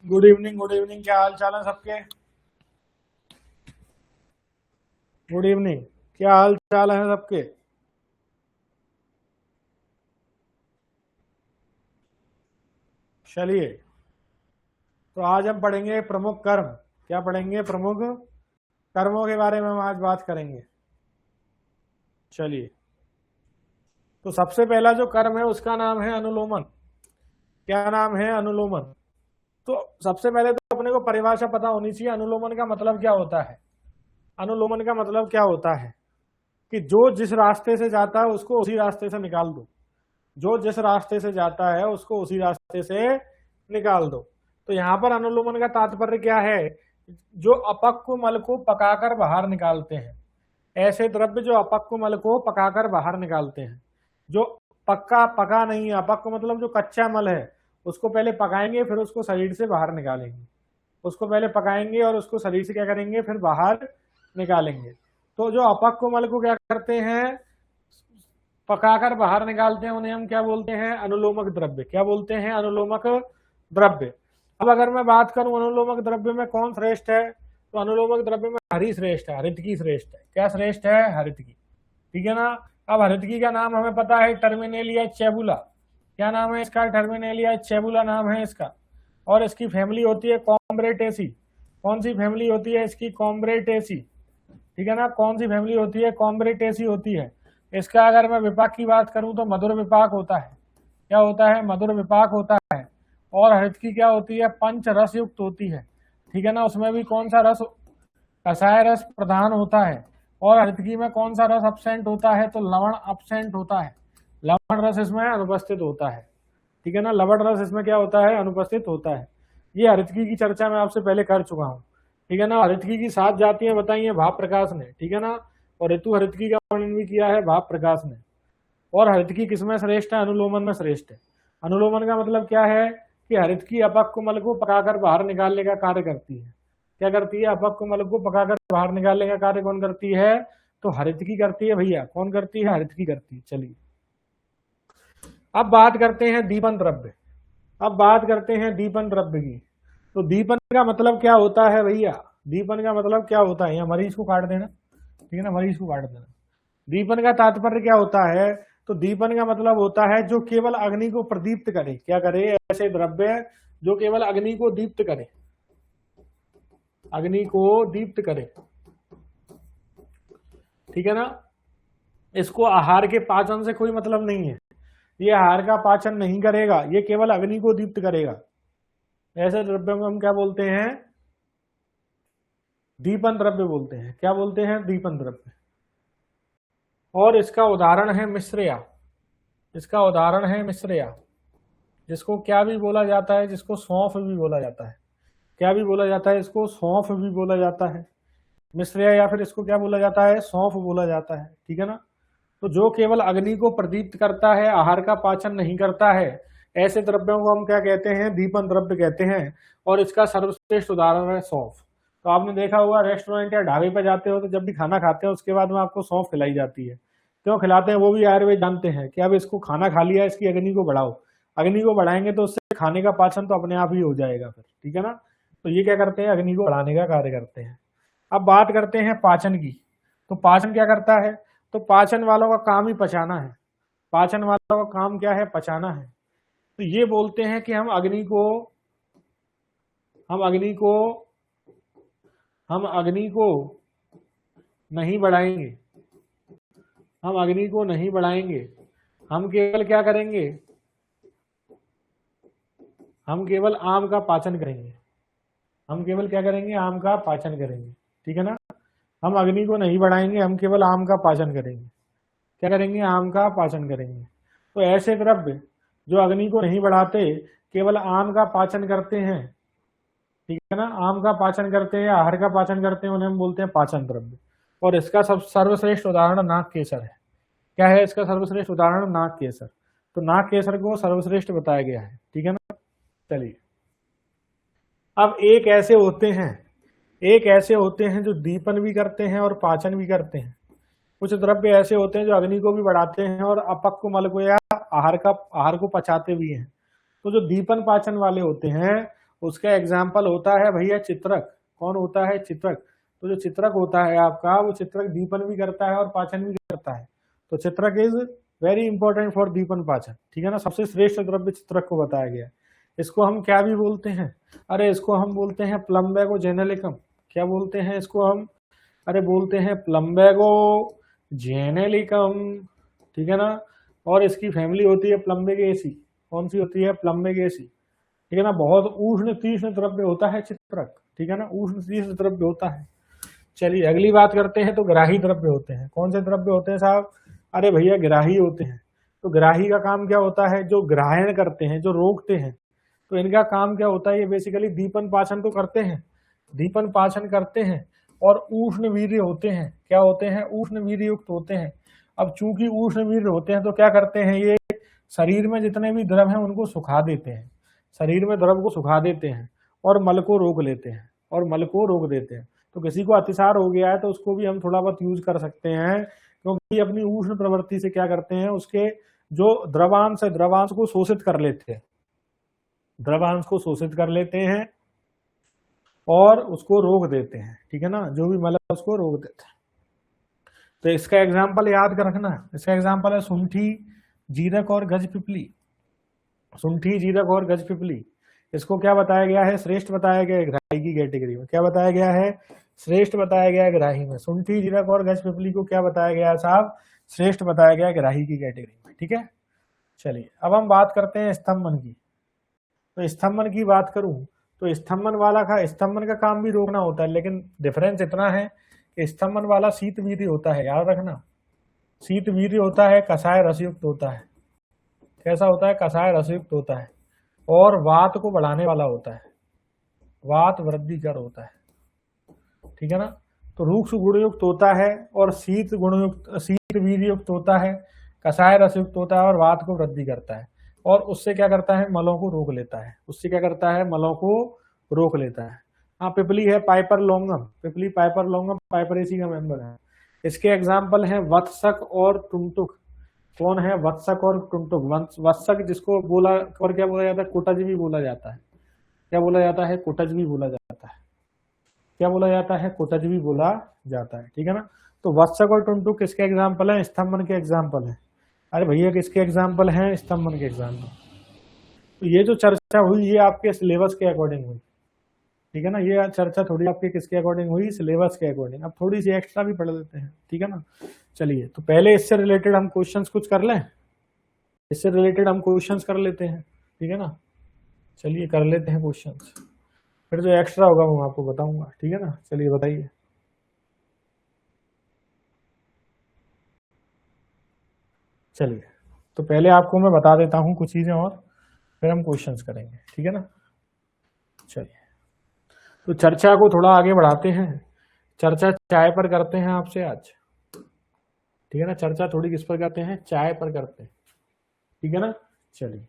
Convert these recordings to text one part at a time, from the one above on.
Good evening. क्या हाल चाल है सबके? Good evening. क्या हाल चाल है सबके? चलिए, तो आज हम पढ़ेंगे प्रमुख कर्म। क्या पढ़ेंगे? प्रमुख कर्मों के बारे में हम आज बात करेंगे। चलिए, तो सबसे पहला जो कर्म है उसका नाम है अनुलोमन। क्या नाम है? अनुलोमन। तो सबसे पहले तो अपने को परिभाषा पता होनी चाहिए, अनुलोमन का मतलब क्या होता है। अनुलोमन का मतलब क्या होता है कि जो जिस रास्ते से जाता है उसको उसी रास्ते से निकाल दो। जो जिस रास्ते से जाता है उसको उसी रास्ते से निकाल दो। तो यहाँ पर अनुलोमन का तात्पर्य क्या है? जो अपक्व मल को पकाकर बाहर निकालते हैं, ऐसे द्रव्य जो अपक्व मल को पकाकर बाहर निकालते हैं। जो पका नहीं है, अपक्व मतलब जो कच्चा मल है उसको पहले पकाएंगे फिर उसको शरीर से बाहर निकालेंगे। उसको पहले पकाएंगे और उसको शरीर से क्या करेंगे? फिर बाहर निकालेंगे। तो जो अपक्व मल को क्या करते हैं? पकाकर बाहर निकालते हैं, उन्हें हम क्या बोलते हैं? अनुलोमक द्रव्य। क्या बोलते हैं? अनुलोमक द्रव्य। अब अगर मैं बात करूं अनुलोमक द्रव्य में कौन श्रेष्ठ है, तो अनुलोमक द्रव्य में हरि श्रेष्ठ है, हरितकी श्रेष्ठ है। क्या श्रेष्ठ है? हरितकी। ठीक है ना। अब हरितकी का नाम हमें पता है, टर्मिनेलिया चेबुला। क्या नाम है इसका? टर्मिनेलिया चेबुला नाम है इसका। और इसकी फैमिली होती है कॉम्ब्रेटेसी। कौन सी फैमिली होती है इसकी? कॉम्ब्रेटेसी। ठीक है ना। कौन सी फैमिली होती है? कॉम्ब्रेटेसी होती है। इसका अगर मैं विपाक की बात करूं तो मधुर विपाक होता है। क्या होता है? मधुर विपाक होता है। और हरितकी क्या होती है? पंच रस युक्त होती है। ठीक है ना। उसमें भी कौन सा रस? कषाय रस प्रधान होता है। और हरितकी में कौन सा रस अपसेंट होता है? तो लवण अपसेंट होता है। लवण रस इसमें अनुपस्थित होता है। ठीक है ना। लवण रस इसमें क्या होता है? अनुपस्थित होता है। ये हरितकी की चर्चा मैं आपसे पहले कर चुका हूँ। ठीक है ना। हरितकी की 7 जातियां बताई हैं भाव प्रकाश ने। ठीक है ना। और ऋतु हरितकी का वर्णन भी किया है भाव प्रकाश ने। और हरितकी किसमें श्रेष्ठ है? अनुलोमन में श्रेष्ठ है। अनुलोमन का मतलब क्या है कि हरितकी अपक्व मल को पकाकर बाहर निकालने का कार्य करती है। क्या करती है? अपक्व मल को पकाकर बाहर निकालने का कार्य कौन करती है? तो हरितकी करती है भैया। कौन करती है? हरितकी करती है। चलिए, अब बात करते हैं दीपन द्रव्य। अब बात करते हैं दीपन द्रव्य की। तो दीपन का मतलब क्या होता है भैया? दीपन का मतलब क्या होता है? यहाँ मरीज को काट देना। ठीक है ना। मरीज को काट देना। दीपन का तात्पर्य क्या होता है? तो दीपन का मतलब होता है जो केवल अग्नि को प्रदीप्त करे। क्या करे? ऐसे द्रव्य जो केवल अग्नि को दीप्त करे। अग्नि को दीप्त करे। ठीक है ना। इसको आहार के पाचन से कोई मतलब नहीं है। ये आहार का पाचन नहीं करेगा, ये केवल अग्नि को दीप्त करेगा। ऐसे द्रव्य में हम क्या बोलते हैं? दीपन द्रव्य बोलते हैं। क्या बोलते हैं? दीपन द्रव्य। और इसका उदाहरण है मिश्रया। इसका उदाहरण है मिश्रया, जिसको क्या भी बोला जाता है? जिसको सौंफ भी बोला जाता है। क्या भी बोला जाता है? इसको सौंफ भी बोला जाता है। मिश्रया, या फिर इसको क्या बोला जाता है? सौंफ बोला जाता है। ठीक है ना। तो जो केवल अग्नि को प्रदीप्त करता है, आहार का पाचन नहीं करता है, ऐसे द्रव्यों को हम क्या कहते हैं? दीपन द्रव्य कहते हैं। और इसका सर्वश्रेष्ठ उदाहरण है सौंफ। तो आपने देखा होगा रेस्टोरेंट या ढाबे पर जाते हो तो जब भी खाना खाते हैं उसके बाद में आपको सौंफ खिलाई जाती है। क्यों खिलाते हैं? वो भी आयुर्वेद जानते हैं कि अब इसको खाना खा लिया, इसकी अग्नि को बढ़ाओ। अग्नि को बढ़ाएंगे तो उससे खाने का पाचन तो अपने आप ही हो जाएगा फिर। ठीक है ना। तो ये क्या करते हैं? अग्नि को बढ़ाने का कार्य करते हैं। अब बात करते हैं पाचन की। तो पाचन क्या करता है? तो पाचन वालों का काम ही पचाना है। पाचन वालों का काम क्या है? पचाना है। तो ये बोलते हैं कि हम अग्नि को हम अग्नि को हम अग्नि को नहीं बढ़ाएंगे। हम अग्नि को नहीं बढ़ाएंगे। हम केवल क्या करेंगे? हम केवल आम का पाचन करेंगे। हम केवल क्या करेंगे? आम का पाचन करेंगे। ठीक है ना। हम अग्नि को नहीं बढ़ाएंगे, हम केवल आम का पाचन करेंगे। क्या करेंगे? आम का पाचन करेंगे। तो ऐसे द्रव्य जो अग्नि को नहीं बढ़ाते, केवल आम का पाचन करते हैं। ठीक है ना। आम का पाचन करते हैं, आहार का पाचन करते हैं, उन्हें हम बोलते हैं पाचन द्रव्य। और इसका सब सर्वश्रेष्ठ उदाहरण नाग केसर है। क्या है इसका सर्वश्रेष्ठ उदाहरण? नाग केसर। तो नाग केसर को सर्वश्रेष्ठ बताया गया है। ठीक है ना। चलिए, अब एक ऐसे होते हैं जो दीपन भी करते हैं और पाचन भी करते हैं। कुछ द्रव्य ऐसे होते हैं जो अग्नि को भी बढ़ाते हैं और अपक्व मल को या आहार को पचाते भी हैं। तो जो दीपन पाचन वाले होते हैं उसका एग्जाम्पल होता है भैया चित्रक। कौन होता है? चित्रक। तो जो चित्रक होता है आपका, वो चित्रक दीपन भी करता है और पाचन भी करता है। तो चित्रक इज वेरी इंपॉर्टेंट फॉर दीपन पाचन, ठीक है ना। सबसे श्रेष्ठ द्रव्य चित्रक को बताया गया है। इसको हम क्या भी बोलते हैं? अरे इसको हम बोलते हैं प्लम्बेगो जेनेलिकम। क्या बोलते हैं इसको हम? अरे बोलते हैं प्लम्बेगो जेनेलिकम, ठीक है ना। और इसकी फैमिली होती है प्लम्बेगेसी। कौन सी होती है? प्लम्बेगेसी, ठीक है ना। बहुत उष्ण तीक्ष्ण द्रव्य होता है चित्रक, ठीक है ना, उष्ण तीक्ष्ण द्रव्य होता है। चलिए अगली बात करते हैं। तो ग्राही द्रव्य होते हैं। कौन से द्रव्य होते हैं साहब? अरे भैया ग्राही होते हैं। तो ग्राही का काम क्या होता है? जो ग्राहण करते हैं, जो रोकते हैं। तो इनका काम क्या होता है? ये बेसिकली दीपन पाचन तो करते हैं, दीपन पाचन करते हैं और उष्ण वीर्य होते हैं। क्या होते हैं? उष्ण वीर्य युक्त होते हैं। अब चूंकि उष्ण वीर्य होते हैं तो क्या करते हैं ये? शरीर में जितने भी द्रव हैं उनको सुखा देते हैं, शरीर में द्रव को सुखा देते हैं और मल को रोक लेते हैं, और मल को रोक देते हैं। तो किसी को अतिसार हो गया है तो उसको भी हम थोड़ा बहुत यूज कर सकते हैं, क्योंकि अपनी उष्ण प्रवृत्ति से क्या करते हैं, उसके जो द्रवांश है द्रवांश को शोषित कर लेते हैं, द्रवांश को शोषित कर लेते हैं और उसको रोक देते हैं, ठीक है ना। जो भी मल है उसको रोक देते हैं। तो इसका एग्जाम्पल याद कर रखना। इसका एग्जाम्पल है सुंठी, जीरक और गज पिपली। सुंठी, जीरक और गज पिपली, इसको क्या बताया गया है? श्रेष्ठ बताया गया है ग्राही की कैटेगरी में। क्या बताया गया है? श्रेष्ठ बताया गया है ग्राही में। सुंठी, जीरक और गज पिपली को क्या बताया गया है साहब? श्रेष्ठ बताया गया है ग्राही की कैटेगरी में, ठीक है। चलिए अब हम बात करते हैं स्तंभन की। तो स्तंभन की बात करूं तो स्तंभन का काम भी रोकना होता है, लेकिन डिफरेंस इतना है कि स्तंभन वाला शीत वीर्य होता है, याद रखना। शीत वीर्य होता है, कषाय रसयुक्त होता है। कैसा होता है? कषाय रसयुक्त होता है और वात को बढ़ाने वाला होता है, वात वृद्धिकर होता है, ठीक है ना। तो रूक्ष गुणयुक्त होता है और शीत वीर्य युक्त होता है, कषाय रसयुक्त होता है और वात को वृद्धि करता है। और उससे क्या करता है? मलों को रोक लेता है। उससे क्या करता है? मलों को रोक लेता है। हाँ, पिपली है पाइपर लोंगम, पिपली पाइपर लोंगम पाइपरेसी का मेंबर है। इसके एग्जाम्पल हैं वत्सक और टुंटुक। कौन है? वत्सक और टुंटुक। वत्सक जिसको बोला और क्या बोला जाता है? कुटज भी बोला जाता है। क्या बोला जाता है? कुटज भी बोला जाता है। क्या बोला जाता है? कुटज भी बोला जाता है, ठीक है ना। तो वत्सक और टुंटुक किसके एग्जाम्पल है? स्तंभन के एग्जाम्पल है। अरे भैया किसके एग्जाम्पल हैं? स्तंभन के एग्जाम्पल। तो ये जो चर्चा हुई ये आपके सिलेबस के अकॉर्डिंग हुई, ठीक है ना। ये चर्चा थोड़ी आपके किसके अकॉर्डिंग हुई? सिलेबस के अकॉर्डिंग। अब थोड़ी सी एक्स्ट्रा भी पढ़ लेते हैं, ठीक है ना। चलिए तो पहले इससे रिलेटेड हम क्वेश्चंस कुछ कर लें, इससे रिलेटेड हम क्वेश्चंस कर लेते हैं, ठीक है ना। चलिए कर लेते हैं क्वेश्चंस, फिर जो एक्स्ट्रा होगा वो मैं आपको बताऊंगा, ठीक है ना। चलिए बताइए। चलिए तो पहले आपको मैं बता देता हूँ कुछ चीजें और फिर हम क्वेश्चंस करेंगे, ठीक है ना। चलिए तो चर्चा को थोड़ा आगे बढ़ाते हैं। चर्चा चाय पर करते हैं आपसे आज, ठीक है ना। चर्चा थोड़ी किस पर करते हैं? चाय पर करते हैं, ठीक है ना। चलिए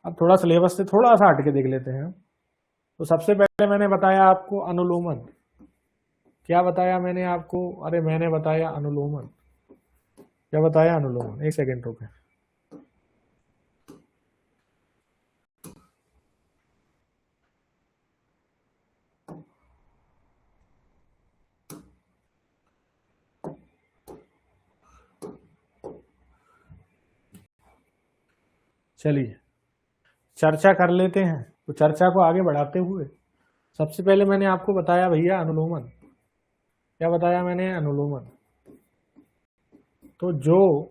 अब थोड़ा सिलेबस से थोड़ा सा हट के देख लेते हैं। तो सबसे पहले मैंने बताया आपको अनुलोमन। क्या बताया मैंने आपको? अरे मैंने बताया अनुलोमन। क्या बताया? अनुलोमन। एक सेकेंड रुके। चलिए चर्चा कर लेते हैं। तो चर्चा को आगे बढ़ाते हुए सबसे पहले मैंने आपको बताया भैया अनुलोमन। क्या बताया मैंने? अनुलोमन। तो जो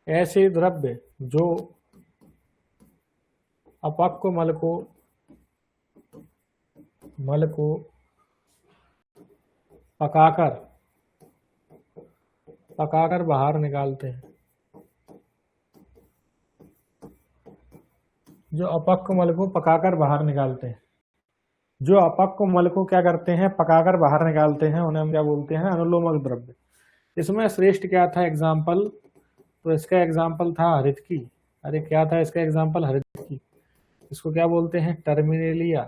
ऐसे द्रव्य जो अपक्व मल को पकाकर बाहर निकालते हैं, जो अपक्व मल को पकाकर बाहर निकालते हैं, जो अपक्व मल को क्या करते हैं? पकाकर बाहर निकालते हैं, उन्हें हम क्या बोलते हैं? अनुलोमक द्रव्य। इसमें श्रेष्ठ क्या था एग्जाम्पल? तो इसका एग्जाम्पल था हरितकी। अरे क्या था इसका एग्जाम्पल? हरितकी। इसको क्या बोलते हैं? टर्मिनेलिया।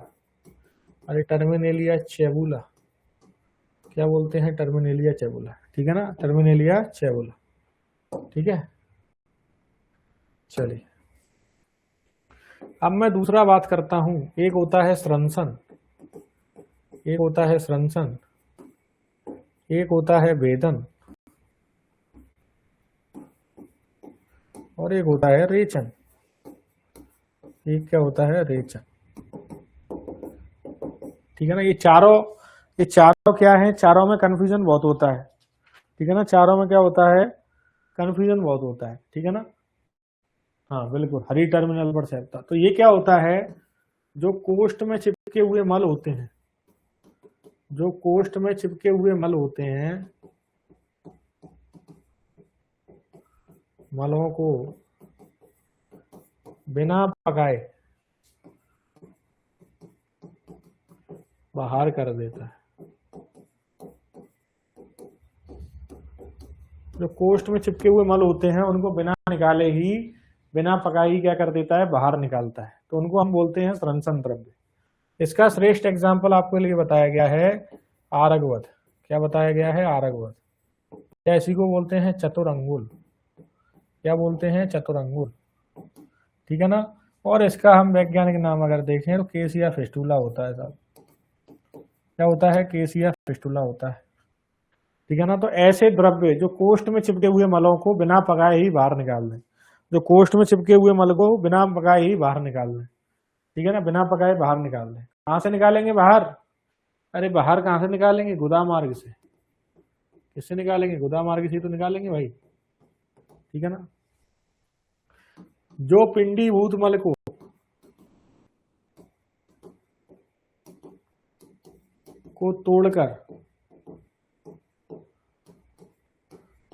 अरे टर्मिनेलिया चेबुला। क्या बोलते हैं? टर्मिनेलिया चेबुला, ठीक है ना। टर्मिनेलिया चेबुला, ठीक है। चलिए अब मैं दूसरा बात करता हूं, एक होता है स्रंसन, एक होता है स्रंसन, एक होता है वेदन, और एक होता है रेचन। एक क्या होता है? रेचन। ठीक है ना। ये चारों क्या है? चारों में कंफ्यूजन बहुत होता है। ठीक है ना। चारों में क्या होता है? कंफ्यूजन बहुत होता है। ठीक है ना। हाँ बिल्कुल, हरी टर्मिनल पर सेप्टा। तो ये क्या होता है? जो कोष्ठ में चिपके हुए मल होते हैं, जो कोष्ठ में चिपके हुए मल होते हैं, मलों को बिना पकाए बाहर कर देता है। जो कोष्ठ में चिपके हुए मल होते हैं उनको बिना निकाले ही, बिना पकाए ही क्या कर देता है? बाहर निकालता है। तो उनको हम बोलते हैं स्रंसन द्रव्य। इसका श्रेष्ठ एग्जाम्पल आपके लिए बताया गया है आरगवत। क्या बताया गया है? आरगवत। क्या इसी को बोलते हैं? चतुरंगुल। क्या बोलते हैं? चतुरंगुल। ठीक है ना। और इसका हम वैज्ञानिक नाम अगर देखें तो केसिया फिस्टुला होता है साहब। क्या होता है? केसिया फिस्टुला होता है। ठीक है ना। तो ऐसे द्रव्य जो कोष्ठ में चिपके हुए मलों को बिना पकाए ही बाहर निकाल दें, जो कोष्ठ में चिपके हुए मल को बिना पकाए ही बाहर निकाल दें। ठीक है ना। बिना पकाए बाहर निकाल दें। कहां से निकालेंगे बाहर? अरे बाहर कहां से निकालेंगे? गुदा मार्ग से। किससे निकालेंगे? गुदा मार्ग से तो निकालेंगे भाई। ठीक है ना। जो पिंडीभूत मल को तोड़कर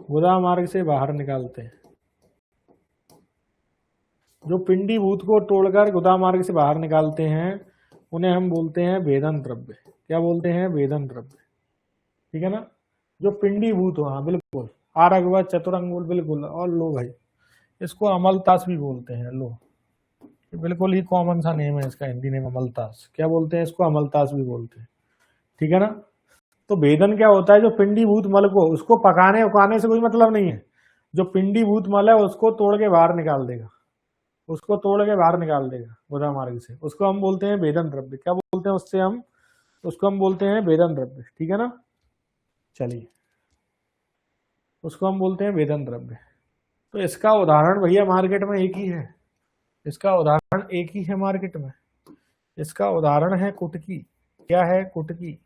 गुदा मार्ग से बाहर निकालते हैं, जो पिंडीभूत को तोड़कर गुदा मार्ग से बाहर निकालते हैं, उन्हें हम बोलते हैं वेदन द्रव्य। क्या बोलते हैं? वेदन द्रव्य। ठीक है ना। जो पिंडीभूत हो, हाँ बिल्कुल, आरगवत, चतुरंगुल, बिल्कुल। और लो भाई, इसको अमलतास भी बोलते हैं। लो, बिल्कुल ही कॉमन सा नेम है इसका, हिंदी नेम अमलतास। क्या बोलते हैं इसको? अमलतास भी बोलते हैं। ठीक है ना। तो वेदन क्या होता है? जो पिंडीभूत मल को, उसको पकाने उकाने से कोई मतलब नहीं है, जो पिंडीभूत मल है उसको तोड़ के बाहर निकाल देगा, उसको तोड़ के बाहर निकाल देगा गुदा मार्ग से, उसको हम बोलते हैं वेदन द्रव्य। क्या बोलते हैं उससे हम? उसको हम बोलते हैं वेदन द्रव्य। ठीक है ना। चलिए, उसको हम बोलते हैं वेदन द्रव्य। तो इसका उदाहरण भैया मार्केट में एक ही है, इसका उदाहरण एक ही है मार्केट में। इसका उदाहरण है कुटकी। क्या है? कुटकी।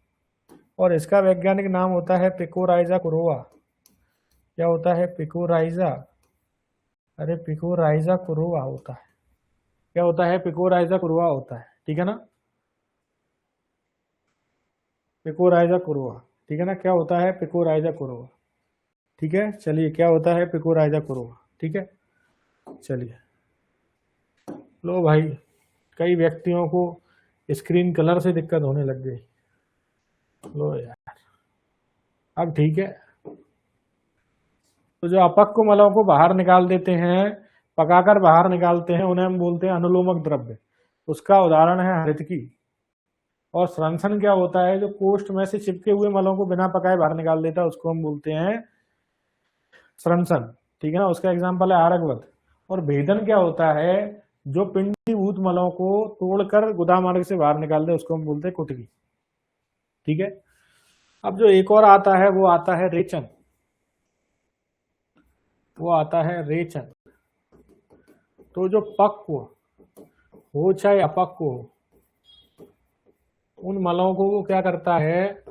और इसका वैज्ञानिक नाम होता है पिकोराइजा कुरोआ। क्या होता है? पिकोराइजा, अरे पिकोराइजा कुरोआ होता है। क्या होता है? पिकोराइजा कुरोआ होता है। ठीक है ना। पिकोराइजा कुरोआ। ठीक है ना। क्या होता है? पिकोराइजा कुरोआ। ठीक है। चलिए, क्या होता है? पिकोराइजा कुरोआ। ठीक है। चलिए, लो भाई, कई व्यक्तियों को स्क्रीन कलर से दिक्कत होने लग गई। लो यार, अब ठीक है। तो जो अपक्व मलों को बाहर निकाल देते हैं, पकाकर बाहर निकालते हैं, उन्हें हम बोलते हैं अनुलोमक द्रव्य। उसका उदाहरण है हरितकी। और स्रंसन क्या होता है? जो कोष्ठ में से चिपके हुए मलों को बिना पकाए बाहर निकाल देता है, उसको हम बोलते हैं स्रंसन। ठीक है ना। उसका एग्जाम्पल है आरगवत। और भेदन क्या होता है? जो पिंडीभूत मलों को तोड़कर गुदा मार्ग से बाहर निकाल दे, उसको हम बोलते हैं कुटकी। ठीक है। अब जो एक और आता है वो आता है रेचन। वो आता है रेचन। तो जो पक्व हो चाहे अपक्व हो, उन मलों को वो क्या करता है?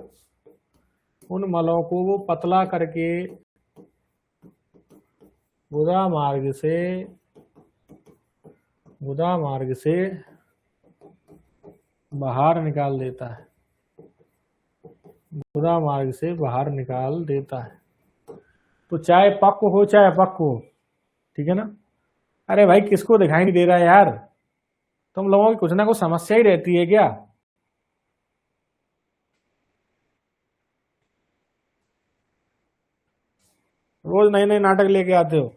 उन मलों को वो पतला करके गुदा मार्ग से बाहर निकाल देता है, गुदा मार्ग से बाहर निकाल देता है। तो चाहे पक्व हो चाहे अपक्व हो। ठीक है ना। अरे भाई, किसको दिखाई नहीं दे रहा है यार? तुम लोगों की कुछ ना कुछ समस्या ही रहती है क्या? रोज नए नए नाटक लेके आते हो।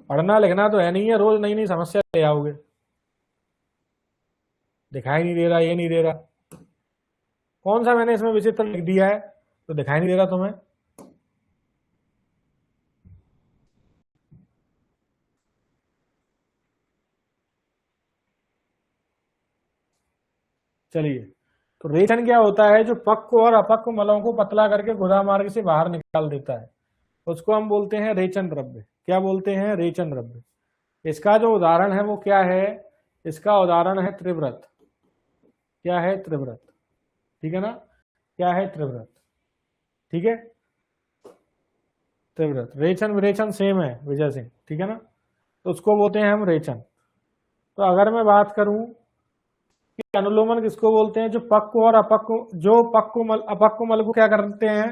पढ़ना लिखना तो है नहीं है, रोज नई नई समस्या ले आओगे। दिखाई नहीं दे रहा, ये नहीं दे रहा। कौन सा मैंने इसमें विचित्र लिख दिया है तो दिखाई नहीं दे रहा तुम्हें? चलिए, तो रेचन क्या होता है? जो पक्व और अपक्व मलों को पतला करके गुदा मार्ग से बाहर निकाल देता है, उसको हम बोलते हैं रेचन द्रव्य। क्या बोलते हैं? रेचन द्रव्य। इसका जो उदाहरण है वो क्या है? इसका उदाहरण है त्रिव्रत। क्या है? त्रिव्रत। ठीक है ना? क्या है? त्रिव्रत। ठीक है, त्रिव्रत। रेचन विरेचन सेम है विजय सिंह, ठीक है ना? तो उसको बोलते हैं हम रेचन। तो अगर मैं बात करूं कि अनुलोमन किसको बोलते हैं? जो पक्व और अपक्व, जो अपक्व मल को क्या करते हैं?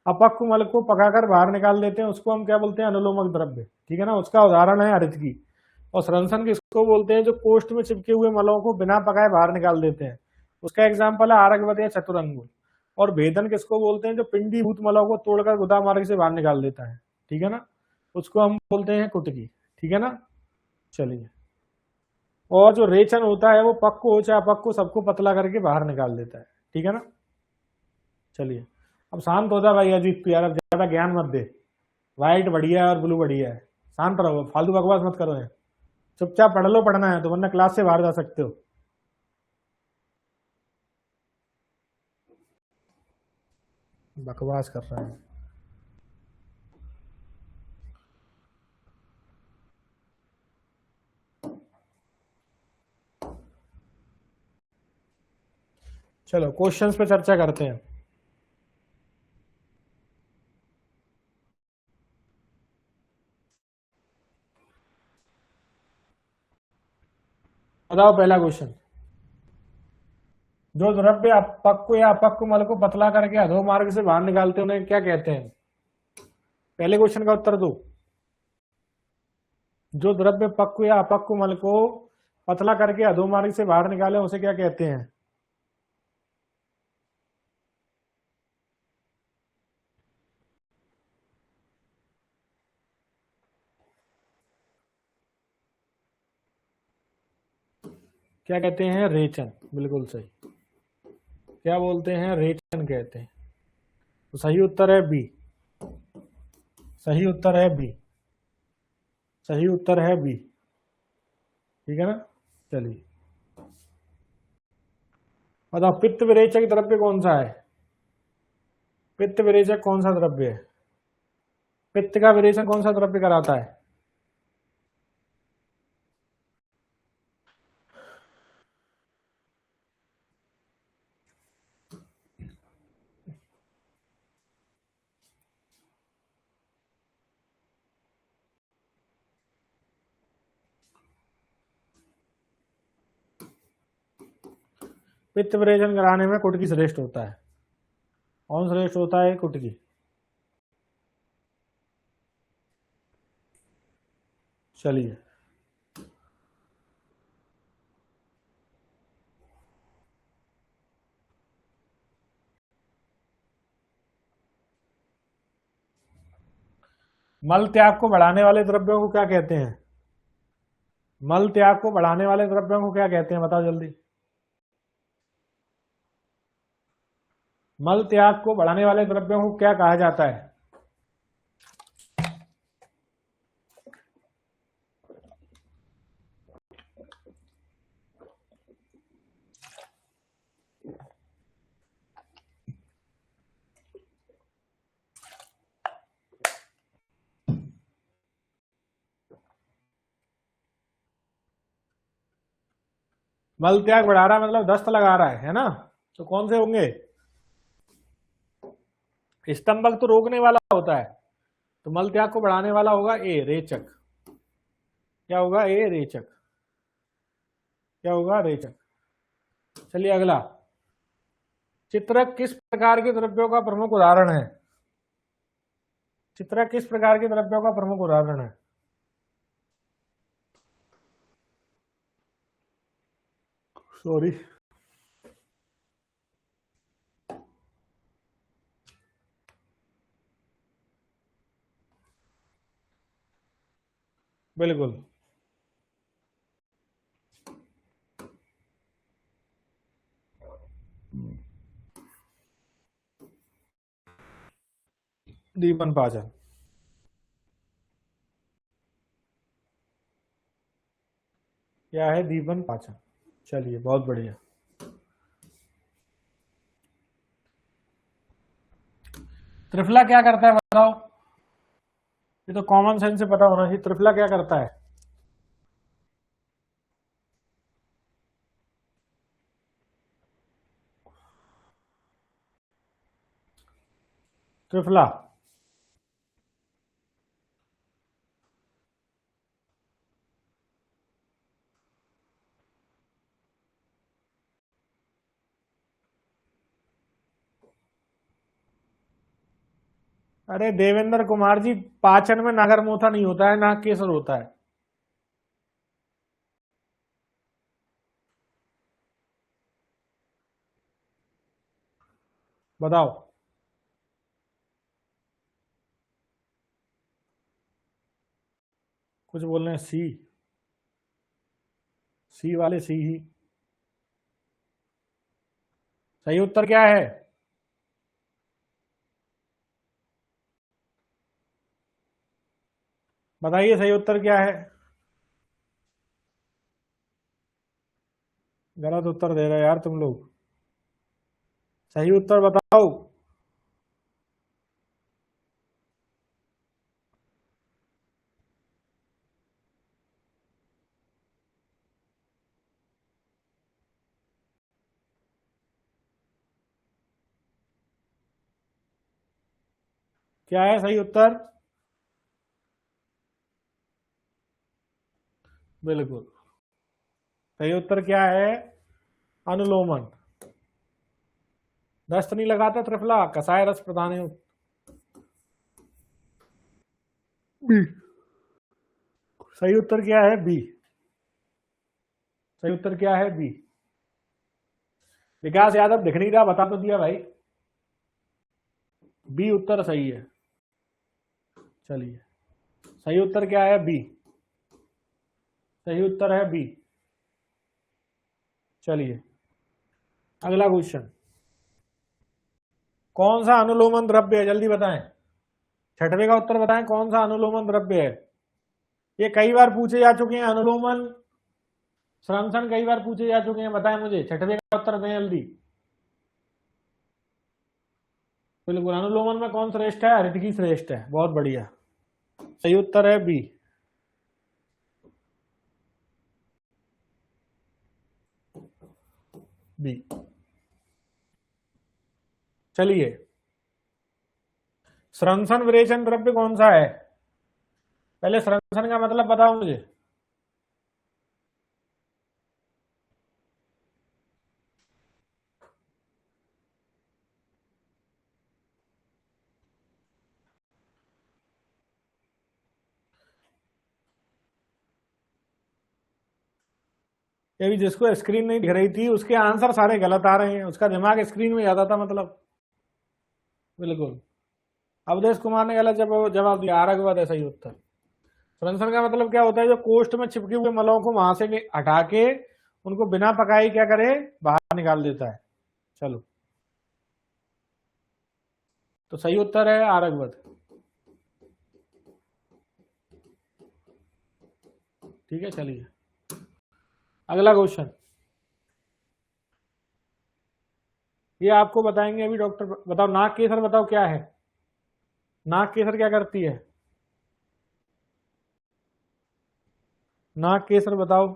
अपक्व मल को पकाकर बाहर निकाल देते हैं, उसको हम क्या बोलते हैं? अनुलोमक द्रव्य। ठीक है ना? उसका उदाहरण है हरितकी। और स्रंसन किसको बोलते हैं? जो कोष्ठ में चिपके हुए मलों को बिना पकाए बाहर निकाल देते हैं, उसका एग्जाम्पल है आरगवत या चतुरंगुल। और भेदन किसको बोलते हैं? जो पिंडीभूत मलों को तोड़कर गुदा मार्ग से बाहर निकाल देता है। ठीक है ना? उसको हम बोलते हैं कुटकी। ठीक है ना? चलिए, और जो रेचन होता है वो पक्को हो चाहे अपक्को, सबको पतला करके बाहर निकाल देता है। ठीक है ना? चलिए, अब शांत हो जा भाई अजीत, यार अब ज्यादा ज्ञान मत दे। व्हाइट बढ़िया है और ब्लू बढ़िया है, शांत रहो, फालतू बकवास मत करो है। चुपचाप पढ़ लो, पढ़ना है तो, वरना क्लास से बाहर जा सकते हो। बकवास कर रहे हैं। चलो क्वेश्चंस पे चर्चा करते हैं। बताओ पहला क्वेश्चन। जो द्रव्य अपक्व या अपक्व मल को पतला करके अधोमार्ग से बाहर निकालते हैं उन्हें क्या कहते हैं? पहले क्वेश्चन का उत्तर दो। जो द्रव्य पक्व या अपक्व मल को पतला करके अधोमार्ग से बाहर निकाले उसे क्या कहते हैं? क्या कहते हैं? रेचन। बिल्कुल सही। क्या बोलते हैं? रेचन कहते हैं। तो सही उत्तर है बी। सही उत्तर है बी। सही उत्तर है बी। ठीक है ना? चलिए, बताओ पित्त विरेचक द्रव्य कौन सा है? पित्त विरेचक कौन सा द्रव्य है? पित्त का विरेचन कौन सा द्रव्य कराता है? पित्त विरेचन कराने में कुटकी श्रेष्ठ होता है। कौन श्रेष्ठ होता है? कुटकी। चलिए, मल त्याग को बढ़ाने वाले द्रव्यों को क्या कहते हैं? मल त्याग को बढ़ाने वाले द्रव्यों को क्या कहते हैं? बताओ जल्दी। मल त्याग को बढ़ाने वाले द्रव्यों को क्या कहा जाता है? मल त्याग बढ़ा रहा है मतलब दस्त लगा रहा है ना? तो कौन से होंगे? स्तंभक तो रोकने वाला होता है, तो मल त्याग को बढ़ाने वाला होगा ए, रेचक। क्या होगा? ए, रेचक। क्या होगा? रेचक। चलिए अगला। चित्रक किस प्रकार के द्रव्यों का प्रमुख उदाहरण है? चित्रक किस प्रकार के द्रव्यों का प्रमुख उदाहरण है? सॉरी। बिल्कुल। दीपन पाचन। क्या है? दीपन पाचन। चलिए बहुत बढ़िया। त्रिफला क्या करता है बताओ, ये तो कॉमन सेंस से पता होना चाहिए। त्रिफला क्या करता है? त्रिफला अरे देवेंद्र कुमार जी, पाचन में नागरमोथा नहीं होता है, नाग केसर होता है। बताओ। कुछ बोल रहे हैं सी, सी वाले सी ही सही उत्तर क्या है? बताइए सही उत्तर क्या है? गलत उत्तर दे रहे हो यार तुम लोग। सही उत्तर बताओ। क्या है सही उत्तर? बिल्कुल सही उत्तर क्या है? अनुलोमन। दस्त नहीं लगाता त्रिफला, कसाय रस प्रधान है। बी। सही उत्तर क्या है? बी। सही उत्तर क्या है? बी। विकास यादव दिख नहीं रहा, बता तो दिया भाई। बी उत्तर सही है। चलिए, सही उत्तर क्या है? बी। सही उत्तर है बी। चलिए, अगला क्वेश्चन। कौन सा अनुलोमन द्रव्य है, जल्दी बताएं। छठवें का उत्तर बताएं, कौन सा अनुलोमन द्रव्य है? ये कई बार पूछे जा चुके हैं अनुलोमन श्रंसन, कई बार पूछे जा चुके हैं। बताएं मुझे, छठवें का उत्तर दें जल्दी। बिल्कुल, अनुलोमन में कौन श्रेष्ठ है? हृदयी श्रेष्ठ है। बहुत बढ़िया, सही उत्तर है बी। बी। चलिए, श्रंसन विरेचन द्रव्य कौन सा है? पहले श्रंसन का मतलब बताओ मुझे। ये भी जिसको स्क्रीन नहीं दिख रही थी उसके आंसर सारे गलत आ रहे हैं, उसका दिमाग स्क्रीन में ज्यादा था मतलब। बिल्कुल, अवधेश कुमार ने गलत जवाब दिया। आरगवत है सही उत्तर। श्रंसन का मतलब क्या होता है? जो कोष्ठ में चिपके हुए मलों को वहां से हटा के उनको बिना पकाए क्या करे, बाहर निकाल देता है। चलो, तो सही उत्तर है आरगवत। ठीक है, चलिए अगला क्वेश्चन। ये आपको बताएंगे अभी डॉक्टर। बताओ, नाग केसर बताओ क्या है? नाग केसर क्या करती है? नाग केसर बताओ।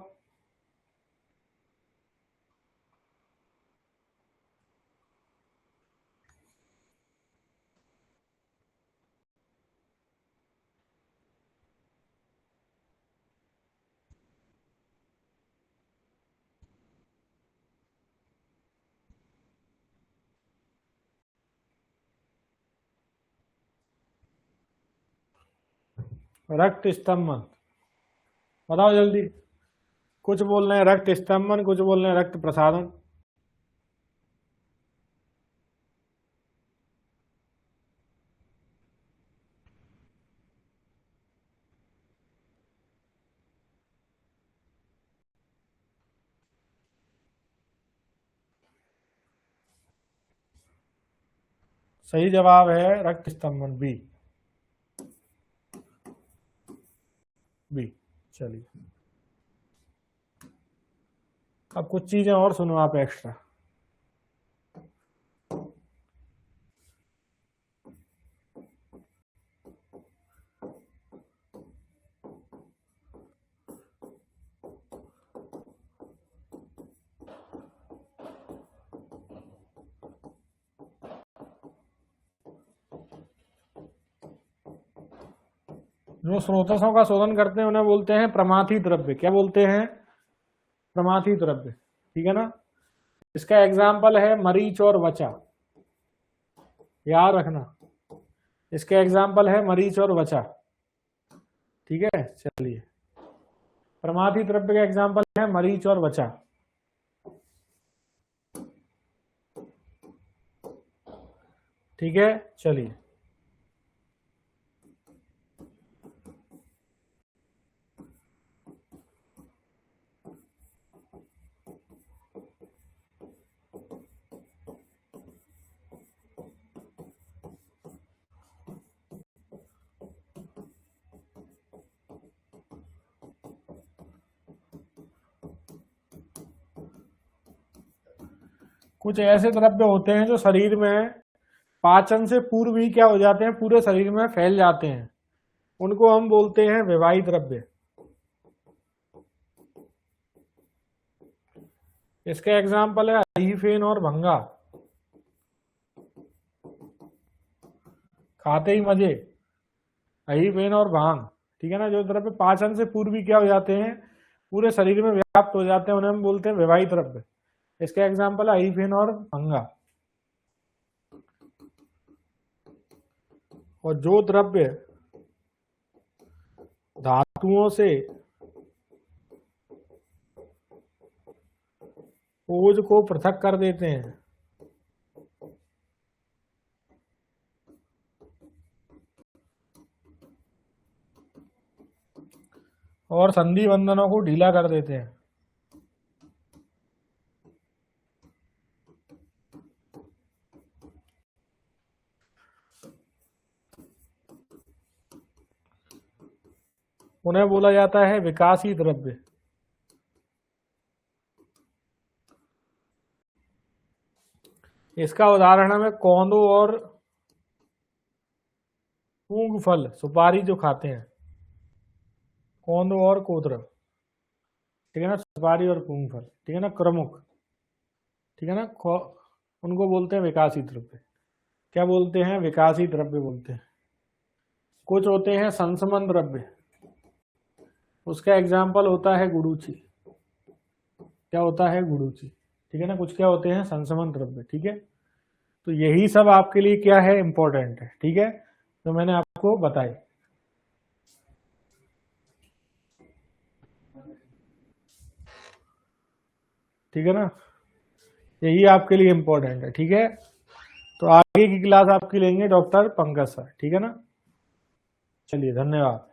रक्त स्तंभन। बताओ जल्दी। कुछ बोल रहे हैं रक्त स्तंभन, कुछ बोल रहे हैं रक्त प्रसादन। सही जवाब है रक्त स्तंभन, बी। बी। चलिए, अब कुछ चीजें और सुनो आप एक्स्ट्रा। जो स्रोतसों का शोधन करते हैं उन्हें बोलते हैं प्रमाथी द्रव्य। क्या बोलते हैं? प्रमाथी द्रव्य। ठीक है ना। इसका एग्जाम्पल है मरीच और वचा, याद रखना। इसका एग्जाम्पल है मरीच और वचा। ठीक है, चलिए, प्रमाथी द्रव्य का एग्जाम्पल है मरीच और वचा। ठीक है, चलिए, कुछ ऐसे द्रव्य होते हैं जो शरीर में पाचन से पूर्व ही क्या हो जाते हैं, पूरे शरीर में फैल जाते हैं, उनको हम बोलते हैं विवाही द्रव्य। इसके एग्जाम्पल है अहीफेन और भंगा। खाते ही मजे, अहीफेन और भांग। ठीक है ना। जो द्रव्य पाचन से पूर्व ही क्या हो जाते हैं, पूरे शरीर में व्याप्त हो जाते हैं, उन्हें हम बोलते हैं विवाही द्रव्य। इसका एग्जाम्पल है अहीफेन और भंगा। और जो द्रव्य धातुओं से ओज को पृथक कर देते हैं और संधि बंधनों को ढीला कर देते हैं, उन्हें बोला जाता है विकासी द्रव्य। इसका उदाहरण हमें कौंदो और मूंगफल, सुपारी जो खाते हैं, कौंदो और कोदर। ठीक है ना, सुपारी और मूंगफल। ठीक है ना, क्रमुक। ठीक है ना, उनको बोलते हैं विकासी द्रव्य। क्या बोलते हैं? विकासी द्रव्य बोलते हैं। कुछ होते हैं संसमन द्रव्य, उसका एग्जाम्पल होता है गुड़ूची। क्या होता है? गुड़ूची। ठीक है ना। कुछ क्या होते हैं? संसमन द्रव्य। ठीक है, तो यही सब आपके लिए क्या है, इंपॉर्टेंट है। ठीक है, तो मैंने आपको बताई। ठीक है ना, यही आपके लिए इंपॉर्टेंट है। ठीक है, तो आगे की क्लास आपकी लेंगे डॉक्टर पंकज सर। ठीक है ना, चलिए, धन्यवाद।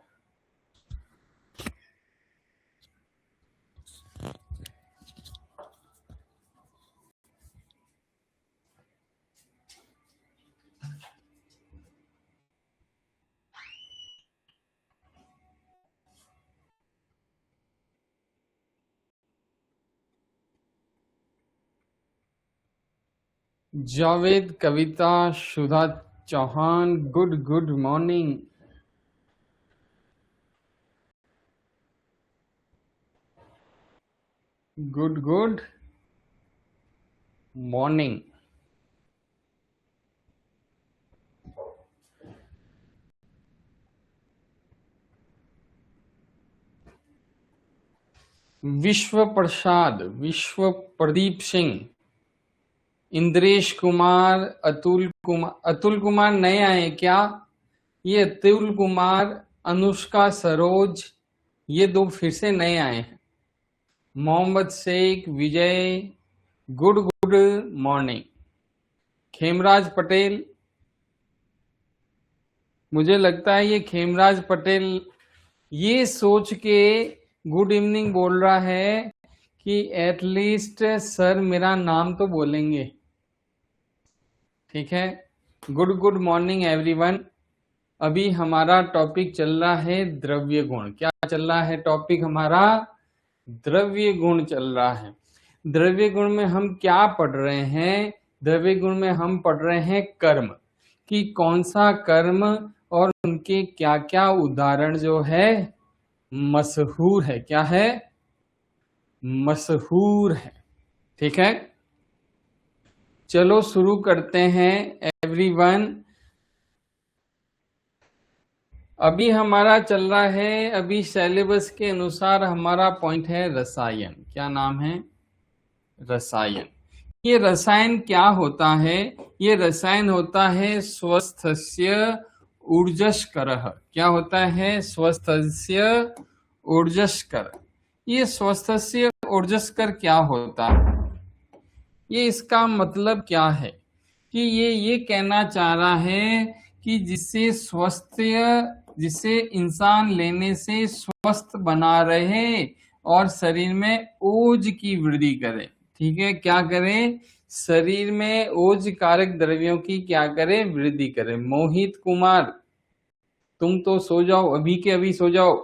Javed, Kavita, Sudha Chauhan, good morning. Good morning. Vishwa Prasad, विश्व प्रदीप सिंह, इंद्रेश कुमार, अतुल कुमार नए आए क्या? ये अतुल कुमार, अनुष्का सरोज, ये दो फिर से नए आए हैं। मोहम्मद शेख, विजय, गुड मॉर्निंग। खेमराज पटेल, मुझे लगता है ये खेमराज पटेल ये सोच के गुड इवनिंग बोल रहा है कि एटलीस्ट सर मेरा नाम तो बोलेंगे। ठीक है, गुड मॉर्निंग एवरीवन। अभी हमारा टॉपिक चल रहा है द्रव्य गुण। क्या चल रहा है टॉपिक हमारा? द्रव्य गुण चल रहा है। द्रव्य गुण में हम क्या पढ़ रहे हैं? द्रव्य गुण में हम पढ़ रहे हैं कर्म, कि कौन सा कर्म और उनके क्या क्या उदाहरण जो है मशहूर है। क्या है? मशहूर है। ठीक है, चलो शुरू करते हैं एवरीवन। अभी हमारा चल रहा है, अभी सिलेबस के अनुसार हमारा पॉइंट है रसायन। क्या नाम है? रसायन। ये रसायन क्या होता है? ये रसायन होता है स्वस्थस्य ऊर्जस्करः। क्या होता है? स्वस्थस्य ऊर्जस्कर। ये स्वस्थस्य ऊर्जस्कर क्या होता है? ये इसका मतलब क्या है कि ये कहना चाह रहा है कि जिसे इंसान लेने से स्वस्थ बना रहे और शरीर में ओज की वृद्धि करे। ठीक है, क्या करे? शरीर में ओज कारक द्रव्यों की क्या करे? वृद्धि करे। मोहित कुमार, तुम तो सो जाओ, अभी के अभी सो जाओ।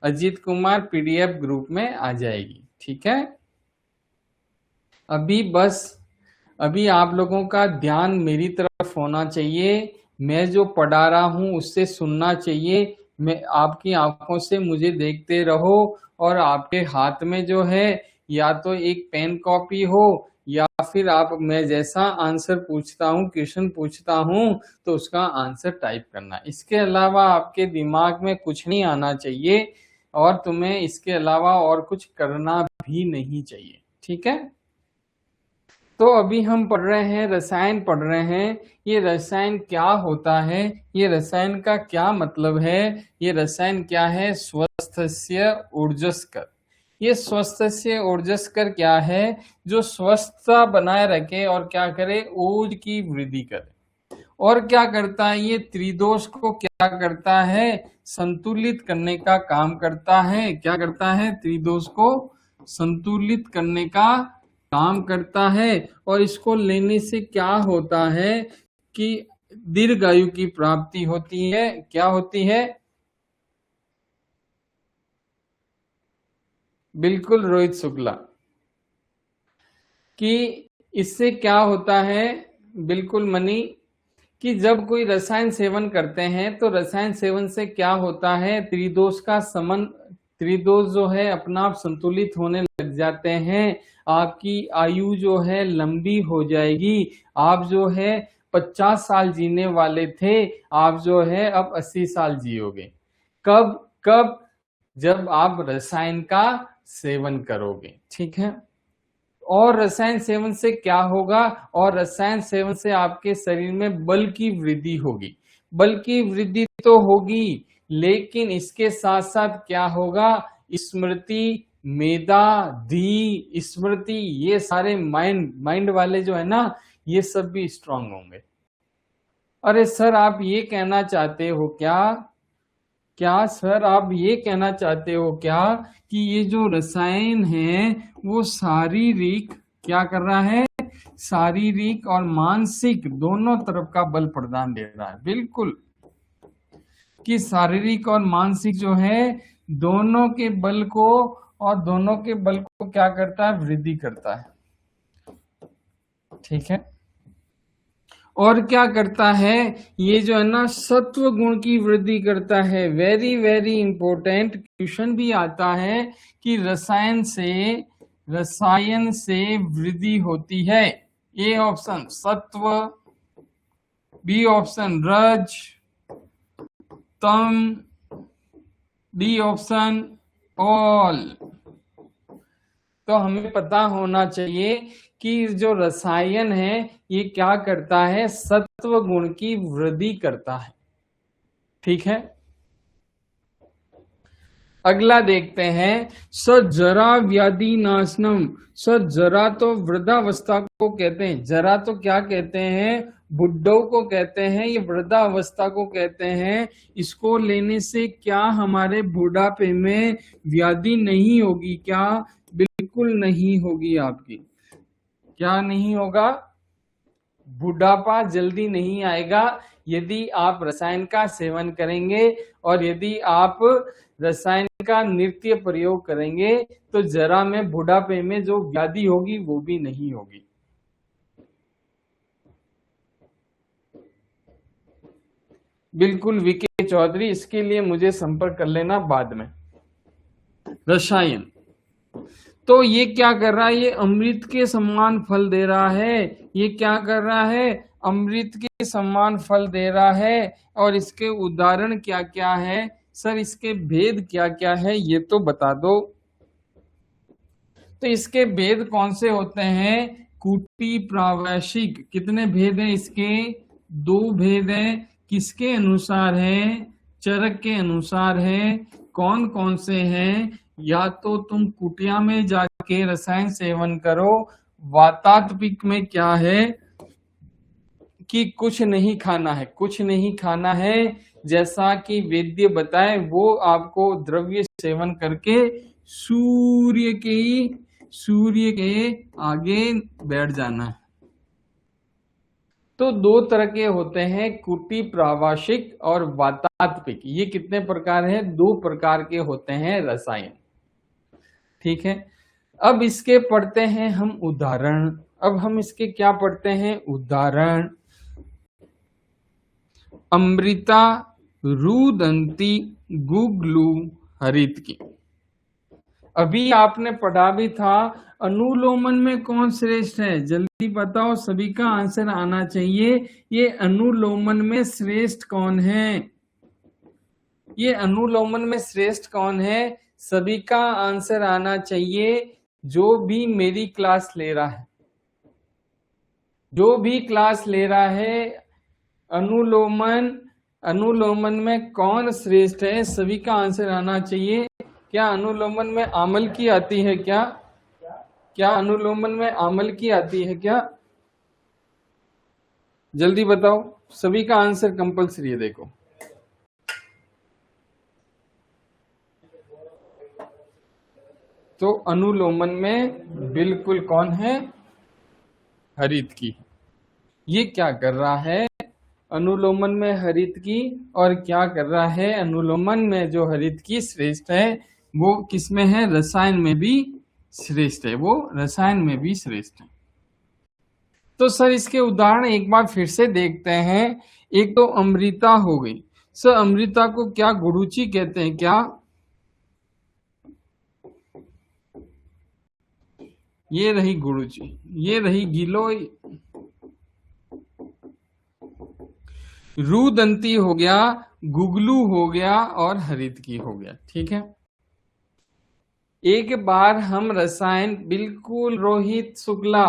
अजीत कुमार पीडीएफ ग्रुप में आ जाएगी। ठीक है, अभी आप लोगों का ध्यान मेरी तरफ होना चाहिए। मैं जो पढ़ा रहा हूं उससे सुनना चाहिए। मैं आपकी आंखों से मुझे देखते रहो और आपके हाथ में जो है या तो एक पेन कॉपी हो या फिर आप, मैं जैसा आंसर पूछता हूं, क्वेश्चन पूछता हूं, तो उसका आंसर टाइप करना। इसके अलावा आपके दिमाग में कुछ नहीं आना चाहिए और तुम्हें इसके अलावा और कुछ करना भी नहीं चाहिए। ठीक है, तो अभी हम पढ़ रहे हैं, रसायन पढ़ रहे हैं। ये रसायन क्या होता है? ये रसायन का क्या मतलब है? ये रसायन क्या है? स्वस्थस्य ऊर्जस्कर। ये स्वस्थस्य ऊर्जस्कर क्या है? जो स्वस्थता बनाए रखे और क्या करे? ओज की वृद्धि करे। और क्या करता है? ये त्रिदोष को क्या करता है? संतुलित करने का काम करता है। क्या करता है? त्रिदोष को संतुलित करने का काम करता है। और इसको लेने से क्या होता है कि दीर्घायु की प्राप्ति होती है। क्या होती है? बिल्कुल रोहित शुक्ला, कि इससे क्या होता है? बिल्कुल मनी, कि जब कोई रसायन सेवन करते हैं तो रसायन सेवन से क्या होता है? त्रिदोष का त्रिदोष जो है अपना आप संतुलित होने लग जाते हैं। आपकी आयु जो है लंबी हो जाएगी। आप जो है 50 साल जीने वाले थे, आप जो है अब 80 साल जियोगे। कब कब? जब आप रसायन का सेवन करोगे। ठीक है, और रसायन सेवन से क्या होगा? और रसायन सेवन से आपके शरीर में बल की वृद्धि होगी। बल की वृद्धि तो होगी, लेकिन इसके साथ साथ क्या होगा? स्मृति, मेधा, धी, स्मृति, ये सारे माइंड वाले जो है ना, ये सब भी स्ट्रांग होंगे। अरे सर, आप ये कहना चाहते हो क्या सर आप ये कहना चाहते हो क्या कि ये जो रसायन है वो शारीरिक, क्या कर रहा है? शारीरिक और मानसिक दोनों तरफ का बल प्रदान दे रहा है। बिल्कुल, कि शारीरिक और मानसिक जो है दोनों के बल को, और दोनों के बल को क्या करता है? वृद्धि करता है। ठीक है, और क्या करता है? ये जो है ना सत्व गुण की वृद्धि करता है। वेरी वेरी इंपॉर्टेंट क्वेश्चन भी आता है कि रसायन से वृद्धि होती है। ए ऑप्शन सत्व, बी ऑप्शन रज तम, डी ऑप्शन ऑल। तो हमें पता होना चाहिए कि जो रसायन है ये क्या करता है? सत्व गुण की वृद्धि करता है। ठीक है, अगला देखते हैं। सजरा व्याधि नाशनम। सजरा तो वृद्धावस्था को कहते हैं। जरा तो क्या कहते हैं? बुड्ढों को कहते हैं। ये वृद्धावस्था को कहते हैं। इसको लेने से क्या हमारे बुढ़ापे में व्याधि नहीं होगी? क्या? बिल्कुल नहीं होगी आपकी। क्या नहीं होगा? बुढ़ापा जल्दी नहीं आएगा यदि आप रसायन का सेवन करेंगे, और यदि आप रसायन का नित्य प्रयोग करेंगे तो जरा में बुढ़ापे में जो व्याधि होगी वो भी नहीं होगी। बिल्कुल विके चौधरी, इसके लिए मुझे संपर्क कर लेना बाद में। रसायन, तो ये क्या कर रहा है, ये अमृत के समान फल दे रहा है। ये क्या कर रहा है, अमृत के समान फल दे रहा है। और इसके उदाहरण क्या क्या है सर, इसके भेद क्या क्या है ये तो बता दो। तो इसके भेद कौन से होते हैं, कुटी प्रावैशिक। कितने भेद हैं इसके, 2 भेद हैं। किसके अनुसार है, चरक के अनुसार है। कौन कौन से हैं, या तो तुम कुटिया में जाके रसायन सेवन करो। वातात्पिक में क्या है कि कुछ नहीं खाना है, कुछ नहीं खाना है, जैसा कि वेद्य बताए वो आपको द्रव्य सेवन करके सूर्य के आगे बैठ जाना है। तो 2 तरह के होते हैं, कुटी प्रावाशिक और वातात्पिक। ये कितने प्रकार है, 2 प्रकार के होते हैं रसायन। ठीक है, अब इसके पढ़ते हैं हम उदाहरण। अब हम इसके क्या पढ़ते हैं, उदाहरण। अमृता, रुदंती, गुगलू, हरित की। अभी आपने पढ़ा भी था, अनुलोमन में कौन श्रेष्ठ है, जल्दी बताओ, सभी का आंसर आना चाहिए। ये अनुलोमन में श्रेष्ठ कौन है, ये अनुलोमन में श्रेष्ठ कौन है, सभी का आंसर आना चाहिए। जो भी मेरी क्लास ले रहा है, जो भी क्लास ले रहा है, अनुलोमन में कौन श्रेष्ठ है, सभी का आंसर आना चाहिए। क्या अनुलोमन में आमल की आती है, क्या अनुलोमन में आमल की आती है क्या, जल्दी बताओ, सभी का आंसर कंपलसरी है। देखो तो अनुलोमन में बिल्कुल कौन है, हरित की। ये क्या कर रहा है, अनुलोमन में हरित की, और क्या कर रहा है, अनुलोमन में जो हरित की श्रेष्ठ है वो किसमें है, रसायन में भी श्रेष्ठ है, वो रसायन में भी श्रेष्ठ है। तो सर इसके उदाहरण एक बार फिर से देखते हैं। एक तो अमृता हो गई। सर अमृता को क्या गुरुचि कहते हैं, क्या, ये रही गुरुचि, ये रही गिलोय, रुदंती हो गया, गुगलू हो गया और हरित की हो गया। ठीक है, एक बार हम रसायन बिल्कुल रोहित शुक्ला,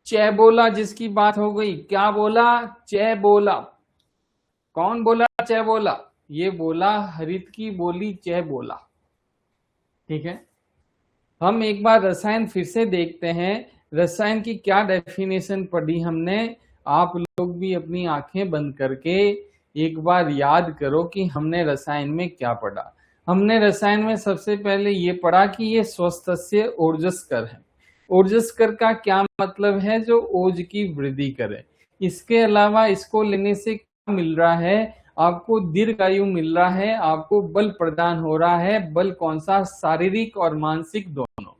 चैबोला जिसकी बात हो गई, क्या बोला, चैबोला। कौन बोला चैबोला, ये बोला हरित की बोली चैबोला। ठीक है, हम एक बार रसायन फिर से देखते हैं। रसायन की क्या डेफिनेशन पढ़ी हमने, आप लोग भी अपनी आंखें बंद करके एक बार याद करो कि हमने रसायन में क्या पढ़ा। हमने रसायन में सबसे पहले ये पढ़ा कि ये स्वस्थस्य ओजस्कर है। ओजस्कर का क्या मतलब है, जो ओज की वृद्धि करे। इसके अलावा इसको लेने से क्या मिल रहा है, आपको दीर्घायु मिल रहा है, आपको बल प्रदान हो रहा है। बल कौन सा, शारीरिक और मानसिक दोनों।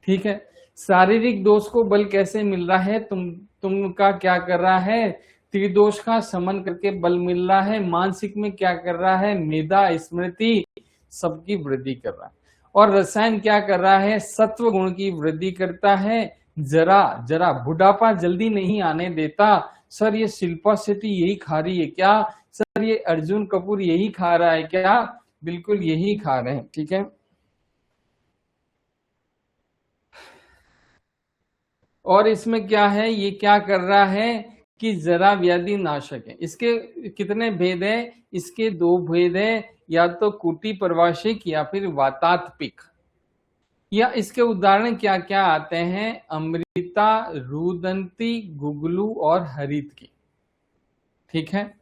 ठीक है, शारीरिक दोष को बल कैसे मिल रहा है, तुमका क्या कर रहा है, त्रिदोष का समन करके बल मिल रहा है। मानसिक में क्या कर रहा है, मेधा स्मृति सबकी वृद्धि कर रहा है। और रसायन क्या कर रहा है, सत्व गुण की वृद्धि करता है। जरा बुढ़ापा जल्दी नहीं आने देता। सर ये शिल्पा शेट्टी यही खा रही है क्या, सर ये अर्जुन कपूर यही खा रहा है क्या, बिल्कुल यही खा रहे हैं। ठीक है, और इसमें क्या है, ये क्या कर रहा है कि जरा व्याधि नाशक है। इसके कितने भेद है, इसके 2 भेद है, या तो कुटी प्रवासिक या फिर वातात्पिक। या इसके उदाहरण क्या क्या आते हैं, अमृता, रुदंती, गुगलू और हरित की। ठीक है,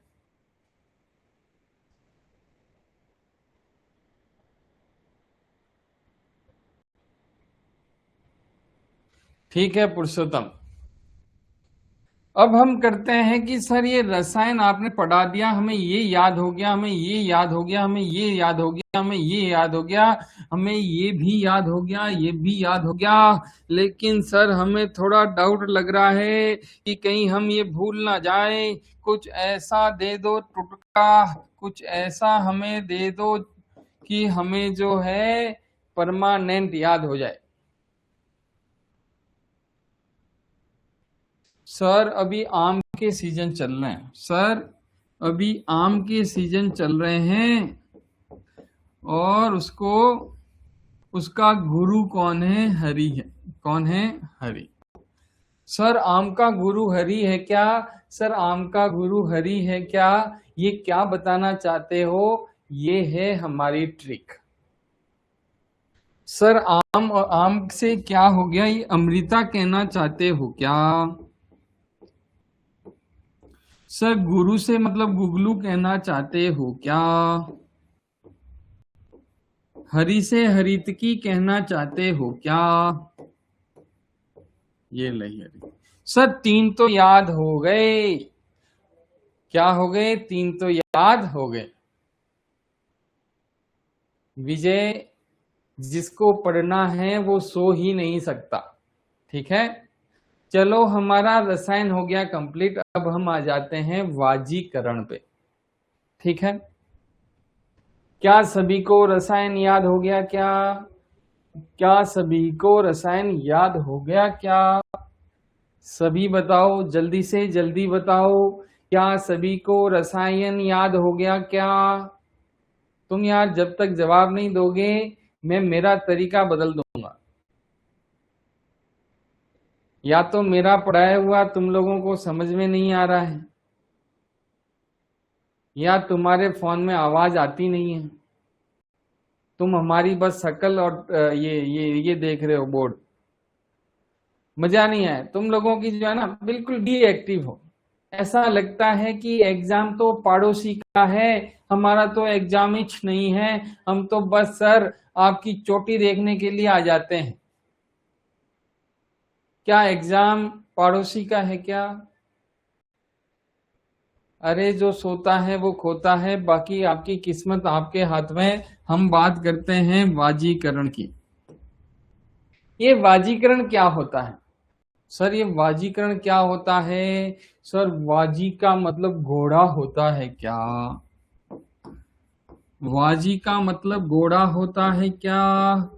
ठीक है पुरुषोत्तम। अब हम करते हैं कि सर ये रसायन आपने पढ़ा दिया, हमें ये याद हो गया, हमें ये याद हो गया, हमें ये याद हो गया, हमें ये याद हो गया, हमें ये भी याद हो गया, ये भी याद हो गया, लेकिन सर हमें थोड़ा डाउट लग रहा है कि कहीं हम ये भूल ना जाए। कुछ ऐसा दे दो टुटका, कुछ ऐसा हमें दे दो कि हमें जो है परमानेंट याद हो जाए। सर अभी आम के सीजन चल रहे हैं, सर अभी आम के सीजन चल रहे हैं, और उसका गुरु कौन है? हरि है। कौन है? हरि। सर आम का गुरु हरि है क्या? सर आम का गुरु हरि है क्या? ये क्या बताना चाहते हो? ये है हमारी ट्रिक। सर आम और आम से क्या हो गया? ये अमृता कहना चाहते हो क्या? सर गुरु से मतलब गुगलू कहना चाहते हो क्या? हरि से हरितकी कहना चाहते हो क्या? ये नहीं हरि। सर 3 तो याद हो गए। क्या हो गए? 3 तो याद हो गए। विजय, जिसको पढ़ना है वो सो ही नहीं सकता। ठीक है, चलो हमारा रसायन हो गया कंप्लीट। अब हम आ जाते हैं वाजीकरण पे। ठीक है, क्या सभी को रसायन याद हो गया? क्या सभी को रसायन याद हो गया? क्या सभी बताओ, जल्दी से जल्दी बताओ, क्या सभी को रसायन याद हो गया? क्या तुम यार जब तक जवाब नहीं दोगे मैं मेरा तरीका बदल दूंगा। या तो मेरा पढ़ाया हुआ तुम लोगों को समझ में नहीं आ रहा है, या तुम्हारे फोन में आवाज आती नहीं है। तुम हमारी बस शक्ल और ये देख रहे हो बोर्ड। मजा नहीं आया तुम लोगों की, जो है ना बिल्कुल डीएक्टिव हो। ऐसा लगता है कि एग्जाम तो पड़ोसी का है, हमारा तो एग्जाम ही नहीं है। हम तो बस सर आपकी चोटी देखने के लिए आ जाते हैं। क्या एग्जाम पड़ोसी का है क्या? अरे जो सोता है वो खोता है, बाकी आपकी किस्मत आपके हाथ में। हम बात करते हैं वाजीकरण की। ये वाजीकरण क्या होता है? सर ये वाजीकरण क्या होता है? सर वाजी का मतलब घोड़ा होता है क्या? वाजी का मतलब घोड़ा होता है क्या?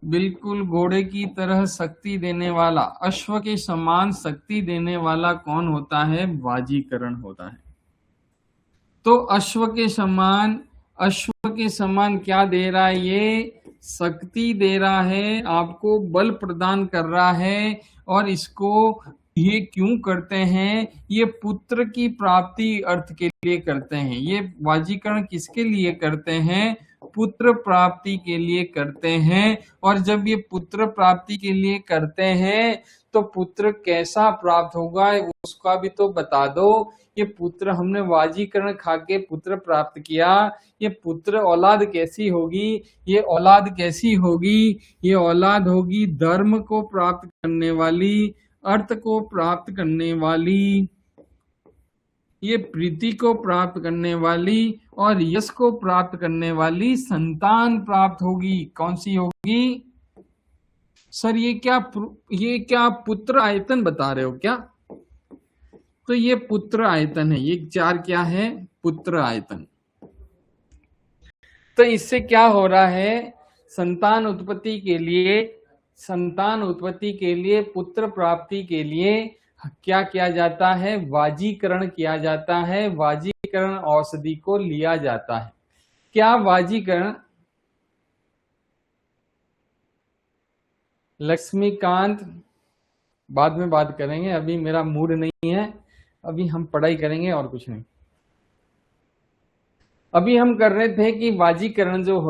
बिल्कुल, घोड़े की तरह शक्ति देने वाला, अश्व के समान शक्ति देने वाला कौन होता है? वाजीकरण होता है। तो अश्व के समान क्या दे रहा है? ये शक्ति दे रहा है, आपको बल प्रदान कर रहा है। और इसको ये क्यों करते हैं? ये पुत्र की प्राप्ति अर्थ के लिए करते हैं। ये वाजीकरण किसके लिए करते हैं? पुत्र प्राप्ति के लिए करते हैं। और जब ये पुत्र प्राप्ति के लिए करते हैं तो पुत्र कैसा प्राप्त होगा उसका भी तो बता दो। ये पुत्र, हमने वाजीकरण खा के पुत्र प्राप्त किया, ये पुत्र औलाद कैसी होगी? ये औलाद कैसी होगी? ये औलाद होगी धर्म को प्राप्त करने वाली, अर्थ को प्राप्त करने वाली, ये प्रीति को प्राप्त करने वाली और यश को प्राप्त करने वाली संतान प्राप्त होगी। कौन सी होगी? सर ये क्या पुत्र आयतन बता रहे हो क्या? तो ये पुत्र आयतन है। ये 4 क्या है? पुत्र आयतन। तो इससे क्या हो रहा है? संतान उत्पत्ति के लिए पुत्र प्राप्ति के लिए क्या किया जाता है? वाजीकरण किया जाता है। वाजीकरण औषधि को लिया जाता है। क्या वाजीकरण? लक्ष्मीकांत, बाद में बात करेंगे, अभी मेरा मूड नहीं है। अभी हम पढ़ाई करेंगे और कुछ नहीं। अभी हम कर रहे थे कि वाजीकरण जो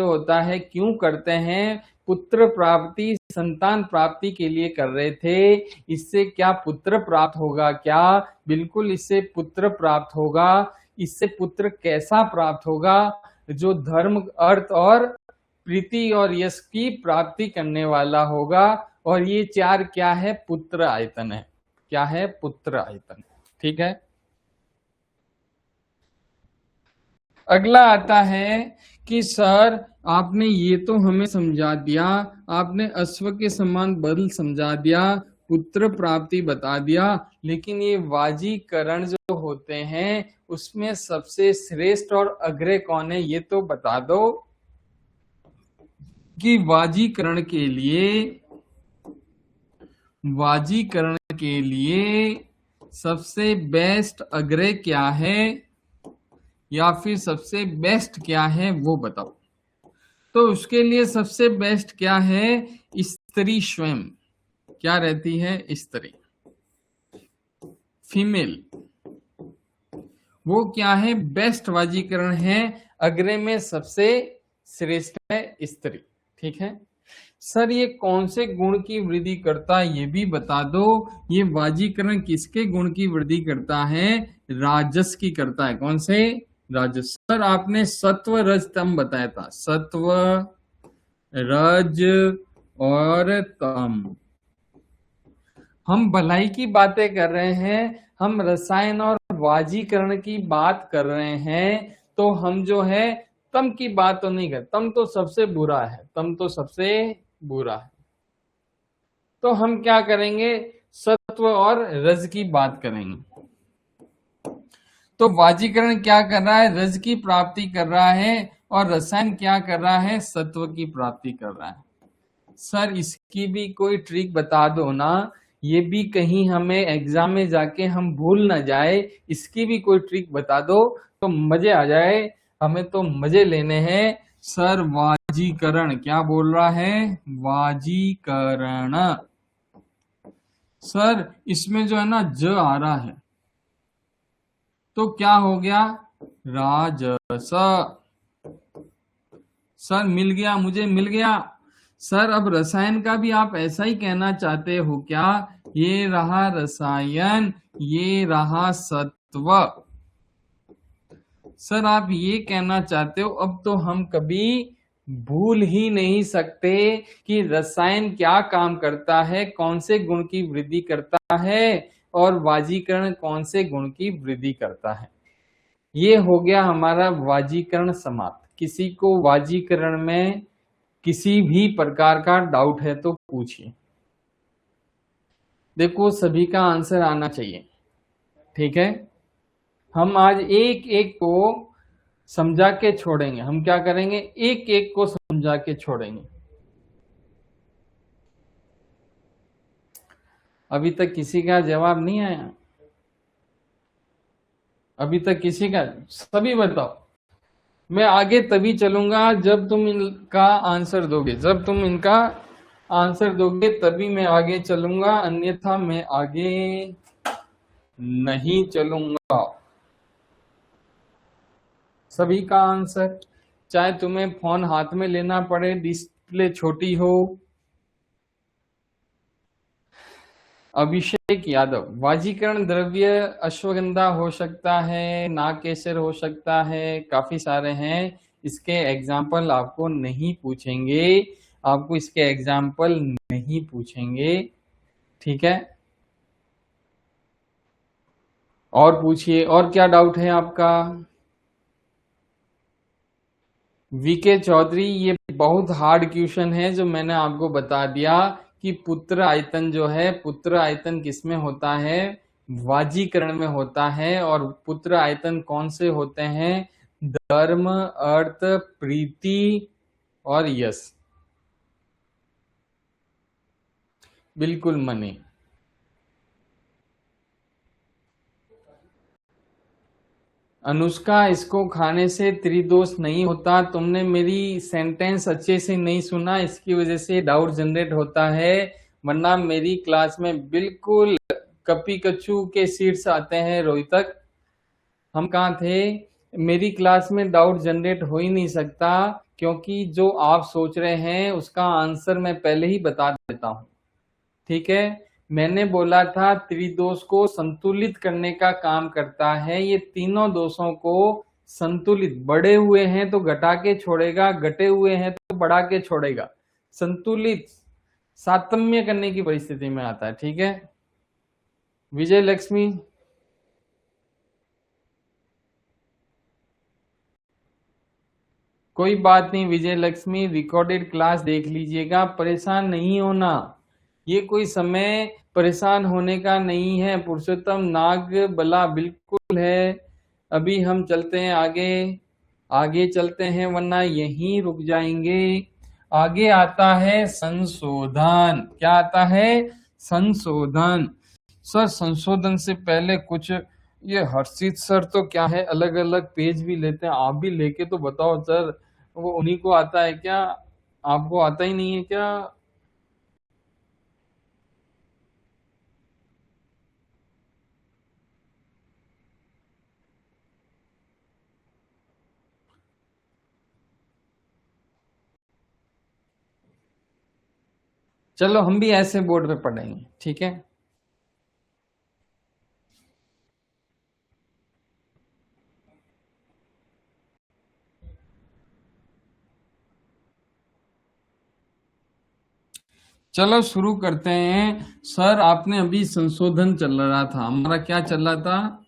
होता है क्यों करते हैं? पुत्र प्राप्ति, संतान प्राप्ति के लिए कर रहे थे। इससे क्या पुत्र प्राप्त होगा? क्या बिल्कुल इससे पुत्र प्राप्त होगा। इससे पुत्र कैसा प्राप्त होगा? जो धर्म, अर्थ और प्रीति और यश की प्राप्ति करने वाला होगा। और ये 4 क्या है? पुत्र आयतन है। क्या है? पुत्र आयतन। ठीक है, अगला आता है कि सर आपने ये तो हमें समझा दिया, आपने अश्व के समान बल समझा दिया, पुत्र प्राप्ति बता दिया, लेकिन ये वाजीकरण जो होते हैं उसमें सबसे श्रेष्ठ और अग्रय कौन है ये तो बता दो कि वाजीकरण के लिए सबसे बेस्ट अग्रय क्या है या फिर सबसे बेस्ट क्या है वो बताओ। तो उसके लिए सबसे बेस्ट क्या है, स्त्री स्वयं क्या रहती है, स्त्री फीमेल, वो क्या है, बेस्ट वाजीकरण है, अग्रय में सबसे श्रेष्ठ है स्त्री। ठीक है सर, ये कौन से गुण की वृद्धि करता है ये भी बता दो। ये वाजीकरण किसके गुण की वृद्धि करता है, राजस की करता है। कौन से, राजस। सर आपने सत्व रज तम बताया था, सत्व रज और तम। हम भलाई की बातें कर रहे हैं, हम रसायन और वाजीकरण की बात कर रहे हैं, तो हम जो है तम की बात तो नहीं कर, तम तो सबसे बुरा है, तम तो सबसे बुरा है। तो हम क्या करेंगे, सत्व और रज की बात करेंगे। तो वाजीकरण क्या कर रहा है, रज की प्राप्ति कर रहा है, और रसायन क्या कर रहा है, सत्व की प्राप्ति कर रहा है। सर इसकी भी कोई ट्रिक बता दो ना, ये भी कहीं हमें एग्जाम में जाके हम भूल ना जाए, इसकी भी कोई ट्रिक बता दो तो मजे आ जाए, हमें तो मजे लेने हैं। सर वाजीकरण क्या बोल रहा है, वाजीकरण। सर इसमें जो है ना ज आ रहा है, तो क्या हो गया, राजस। सर मिल गया, मुझे मिल गया। सर अब रसायन का भी आप ऐसा ही कहना चाहते हो क्या, ये रहा रसायन, ये रहा सत्व। सर आप ये कहना चाहते हो, अब तो हम कभी भूल ही नहीं सकते कि रसायन क्या काम करता है, कौन से गुण की वृद्धि करता है, और वाजीकरण कौन से गुण की वृद्धि करता है। ये हो गया हमारा वाजीकरण समाप्त। किसी को वाजीकरण में किसी भी प्रकार का डाउट है तो पूछिए। देखो सभी का आंसर आना चाहिए, ठीक है। हम आज एक एक को समझा के छोड़ेंगे। हम क्या करेंगे, एक एक को समझा के छोड़ेंगे। अभी तक किसी का जवाब नहीं आया, अभी तक किसी का, सभी बताओ। मैं आगे तभी चलूंगा जब तुम इनका आंसर दोगे, जब तुम इनका आंसर दोगे तभी मैं आगे चलूंगा, अन्यथा मैं आगे नहीं चलूंगा। सभी का आंसर, चाहे तुम्हें फोन हाथ में लेना पड़े, डिस्प्ले छोटी हो। अभिषेक यादव, वाजीकरण द्रव्य अश्वगंधा हो सकता है, नागकेसर हो सकता है, काफी सारे हैं। इसके एग्जाम्पल आपको नहीं पूछेंगे, आपको इसके एग्जाम्पल नहीं पूछेंगे, ठीक है। और पूछिए, और क्या डाउट है आपका। वीके चौधरी, ये बहुत हार्ड क्वेश्चन है जो मैंने आपको बता दिया कि पुत्र आयतन जो है, पुत्र आयतन किसमें होता है, वाजीकरण में होता है। और पुत्र आयतन कौन से होते हैं, धर्म, अर्थ, प्रीति और यश। बिल्कुल मनी। अनुष्का, इसको खाने से त्रिदोष नहीं होता। तुमने मेरी सेंटेंस अच्छे से नहीं सुना, इसकी वजह से डाउट जनरेट होता है, वरना मेरी क्लास में बिल्कुल कपी कच्चू के सीट्स आते हैं। रोहितक, हम कहाँ थे, मेरी क्लास में डाउट जनरेट हो ही नहीं सकता, क्योंकि जो आप सोच रहे हैं उसका आंसर मैं पहले ही बता देता हूँ, ठीक है। मैंने बोला था त्रिदोष को संतुलित करने का काम करता है। ये तीनों दोषों को संतुलित, बढ़े हुए हैं तो घटा के छोड़ेगा, घटे हुए हैं तो बढ़ा के छोड़ेगा, संतुलित सातम्य करने की परिस्थिति में आता है, ठीक है। विजय लक्ष्मी, कोई बात नहीं विजय लक्ष्मी, रिकॉर्डेड क्लास देख लीजिएगा, परेशान नहीं होना। ये कोई समय परेशान होने का नहीं है। पुरुषोत्तम नाग बला बिल्कुल है। अभी हम चलते हैं आगे, आगे चलते हैं वरना यहीं रुक जाएंगे। आगे आता है संशोधन। क्या आता है? संशोधन। सर संशोधन से पहले कुछ ये हर्षित सर तो क्या है, अलग अलग पेज भी लेते हैं, आप भी लेके तो बताओ सर। वो उन्हीं को आता है क्या? आपको आता ही नहीं है क्या? चलो हम भी ऐसे बोर्ड पे पढ़ेंगे, ठीक है। चलो शुरू करते हैं। सर आपने अभी संशोधन चल रहा था, हमारा क्या चल रहा था?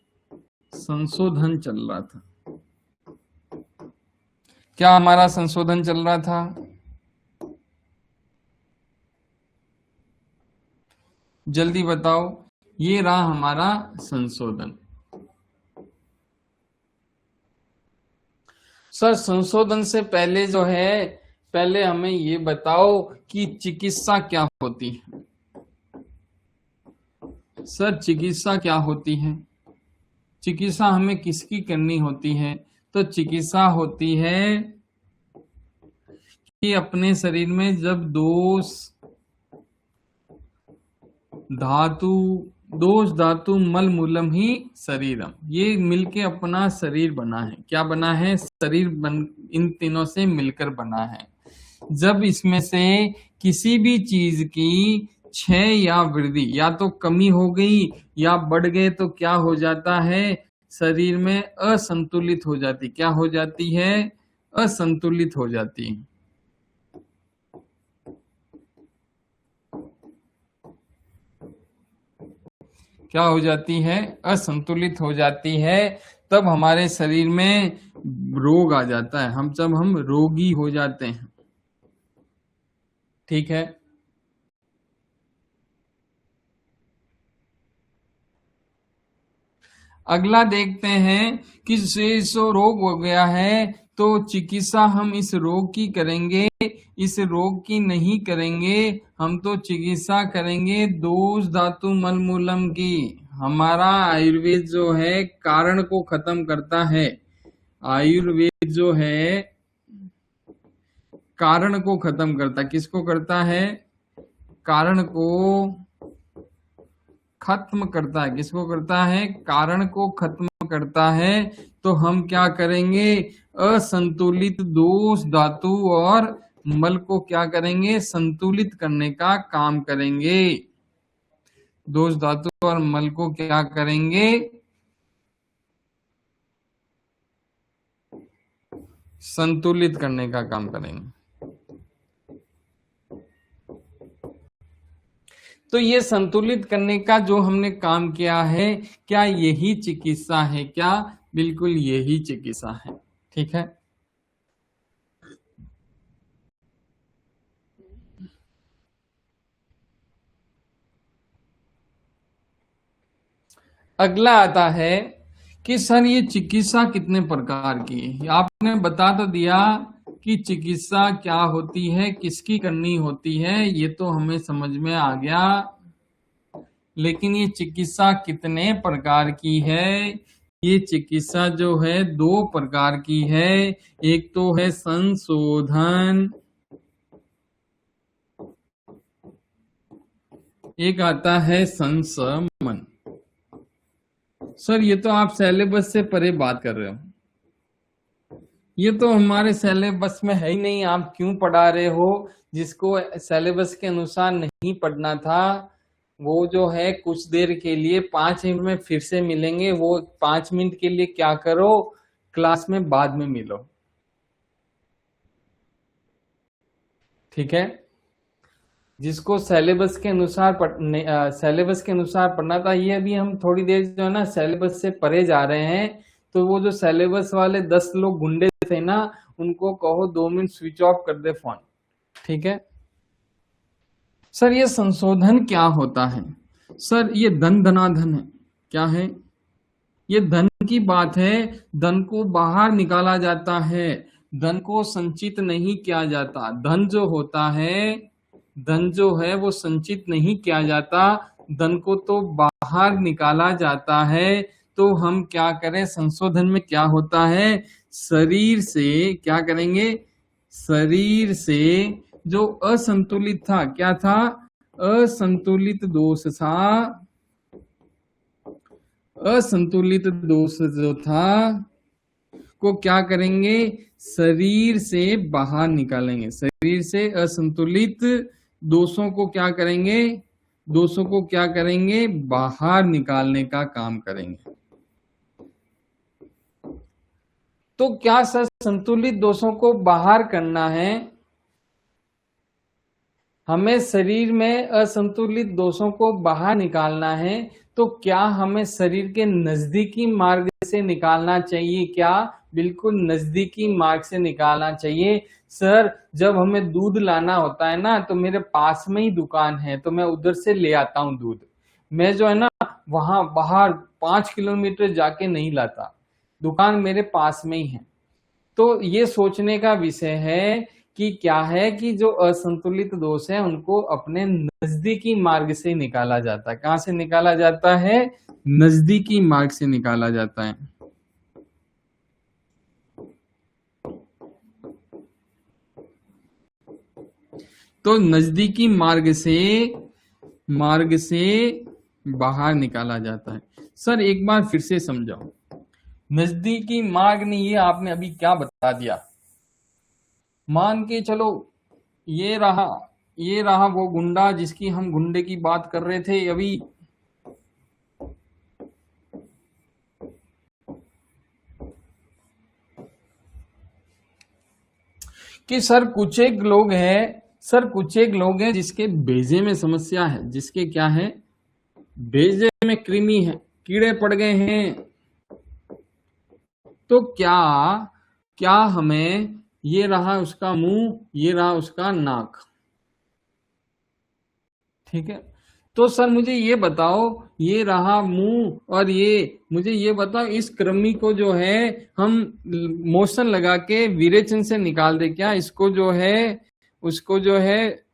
संशोधन चल रहा था। क्या हमारा संशोधन चल रहा था? जल्दी बताओ। ये रहा हमारा संशोधन। सर संशोधन से पहले जो है, पहले हमें ये बताओ कि चिकित्सा क्या होती है। सर चिकित्सा क्या होती है? चिकित्सा हमें किसकी करनी होती है? तो चिकित्सा होती है कि अपने शरीर में जब दोष धातु मल मूलम ही शरीरम, ये मिलके अपना शरीर बना है। क्या बना है? शरीर इन तीनों से मिलकर बना है। जब इसमें से किसी भी चीज की क्षय या वृद्धि, या तो कमी हो गई या बढ़ गए, तो क्या हो जाता है? शरीर में असंतुलित हो जाती। क्या हो जाती है? असंतुलित हो जाती है। क्या हो जाती है? असंतुलित हो जाती है। तब हमारे शरीर में रोग आ जाता है, हम रोगी हो जाते हैं। ठीक है। अगला देखते हैं कि जो रोग हो गया है तो चिकित्सा हम इस रोग की करेंगे, इस रोग की नहीं करेंगे। हम तो चिकित्सा करेंगे दोष धातु मल मूलम की। हमारा आयुर्वेद जो है कारण को खत्म करता है। आयुर्वेद जो है कारण को खत्म करता। किसको करता है? कारण को खत्म करता है। किसको करता है? कारण को खत्म करता है। तो हम क्या करेंगे? असंतुलित दोष धातु और मल को क्या करेंगे? संतुलित करने का काम करेंगे। दोष धातु और मल को क्या करेंगे? संतुलित करने का काम करेंगे। तो ये संतुलित करने का जो हमने काम किया है, क्या यही चिकित्सा है? क्या बिल्कुल यही चिकित्सा है। ठीक है। अगला आता है कि सर ये चिकित्सा कितने प्रकार की है। आपने बता तो दिया कि चिकित्सा क्या होती है, किसकी करनी होती है, ये तो हमें समझ में आ गया। लेकिन ये चिकित्सा कितने प्रकार की है? ये चिकित्सा जो है 2 प्रकार की है। एक तो है संशोधन, एक आता है संशमन। सर ये तो आप सिलेबस से परे बात कर रहे हो। ये तो हमारे सिलेबस में है ही नहीं, आप क्यों पढ़ा रहे हो? जिसको सिलेबस के अनुसार नहीं पढ़ना था वो जो है कुछ देर के लिए 5 मिनट में फिर से मिलेंगे। वो 5 मिनट के लिए क्या करो, क्लास में बाद में मिलो। ठीक है। जिसको सिलेबस के अनुसार पढ़ना था, ये अभी हम थोड़ी देर जो है ना सिलेबस से परे जा रहे हैं। तो वो जो सिलेबस वाले 10 लोग गुंडे थे ना, उनको कहो 2 मिनट स्विच ऑफ कर दे फोन। ठीक है। सर ये संशोधन क्या होता है? सर ये धन धनाधन है। क्या है? ये धन की बात है। धन को बाहर निकाला जाता है, धन को संचित नहीं किया जाता। धन जो होता है, धन जो है वो संचित नहीं किया जाता, धन को तो बाहर निकाला जाता है। तो हम क्या करें? संशोधन में क्या होता है? शरीर से क्या करेंगे? शरीर से जो असंतुलित था, क्या था? असंतुलित दोष था। असंतुलित दोष जो था को क्या करेंगे? शरीर से बाहर निकालेंगे। शरीर से असंतुलित दोषों को क्या करेंगे? दोषों को क्या करेंगे? बाहर निकालने का काम करेंगे। तो क्या सर संतुलित दोषों को बाहर करना है? हमें शरीर में असंतुलित दोषों को बाहर निकालना है, तो क्या हमें शरीर के नजदीकी मार्ग से निकालना चाहिए? क्या बिल्कुल नजदीकी मार्ग से निकालना चाहिए। सर जब हमें दूध लाना होता है ना, तो मेरे पास में ही दुकान है, तो मैं उधर से ले आता हूँ दूध। मैं जो है ना वहां बाहर 5 किलोमीटर जाके नहीं लाता, दुकान मेरे पास में ही है। तो ये सोचने का विषय है कि क्या है कि जो असंतुलित दोष है उनको अपने नजदीकी मार्ग से निकाला जाता है। कहां से निकाला जाता है? नजदीकी मार्ग से निकाला जाता है। तो नजदीकी मार्ग से बाहर निकाला जाता है। सर एक बार फिर से समझाओ, नजदीकी मार्ग ने ये आपने अभी क्या बता दिया? मान के चलो ये रहा वो गुंडा जिसकी हम गुंडे की बात कर रहे थे अभी। कि सर कुछ एक लोग हैं जिसके बेजे में समस्या है, जिसके क्या है? बेजे में कृमि है, कीड़े पड़ गए हैं। तो क्या हमें, ये रहा उसका मुंह, ये रहा उसका नाक, ठीक है? तो सर मुझे ये बताओ, ये रहा मुंह और मुझे ये बताओ, इस कृमि को जो है हम मोशन लगा के विरेचन से निकाल दे क्या? इसको जो है उसको जो है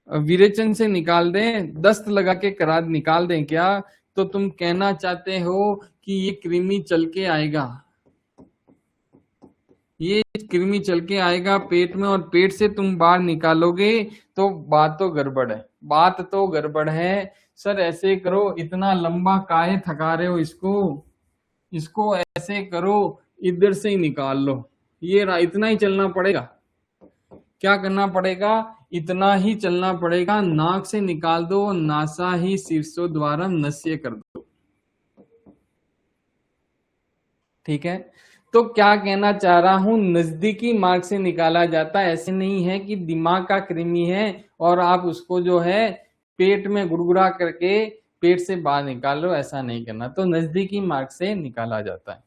विरेचन से निकाल दें, दस्त लगा के निकाल दें क्या? तो तुम कहना चाहते हो कि ये कृमि चल के आएगा, ये कृमि चल के आएगा पेट में, और पेट से तुम बाहर निकालोगे, तो बात तो गड़बड़ है। सर ऐसे करो, इतना लंबा काहे थका रहे हो इसको ऐसे करो, इधर से ही निकाल लो। ये इतना ही चलना पड़ेगा। क्या करना पड़ेगा? इतना ही चलना पड़ेगा। नाक से निकाल दो, नासा ही शीर्षोद्वारम नस्य कर दो, ठीक है? तो क्या कहना चाह रहा हूं, नजदीकी मार्ग से निकाला जाता है। ऐसे नहीं है कि दिमाग का कृमि है और आप उसको जो है पेट में गुड़गुड़ा करके पेट से बाहर निकाल लो, ऐसा नहीं करना। तो नजदीकी मार्ग से निकाला जाता है।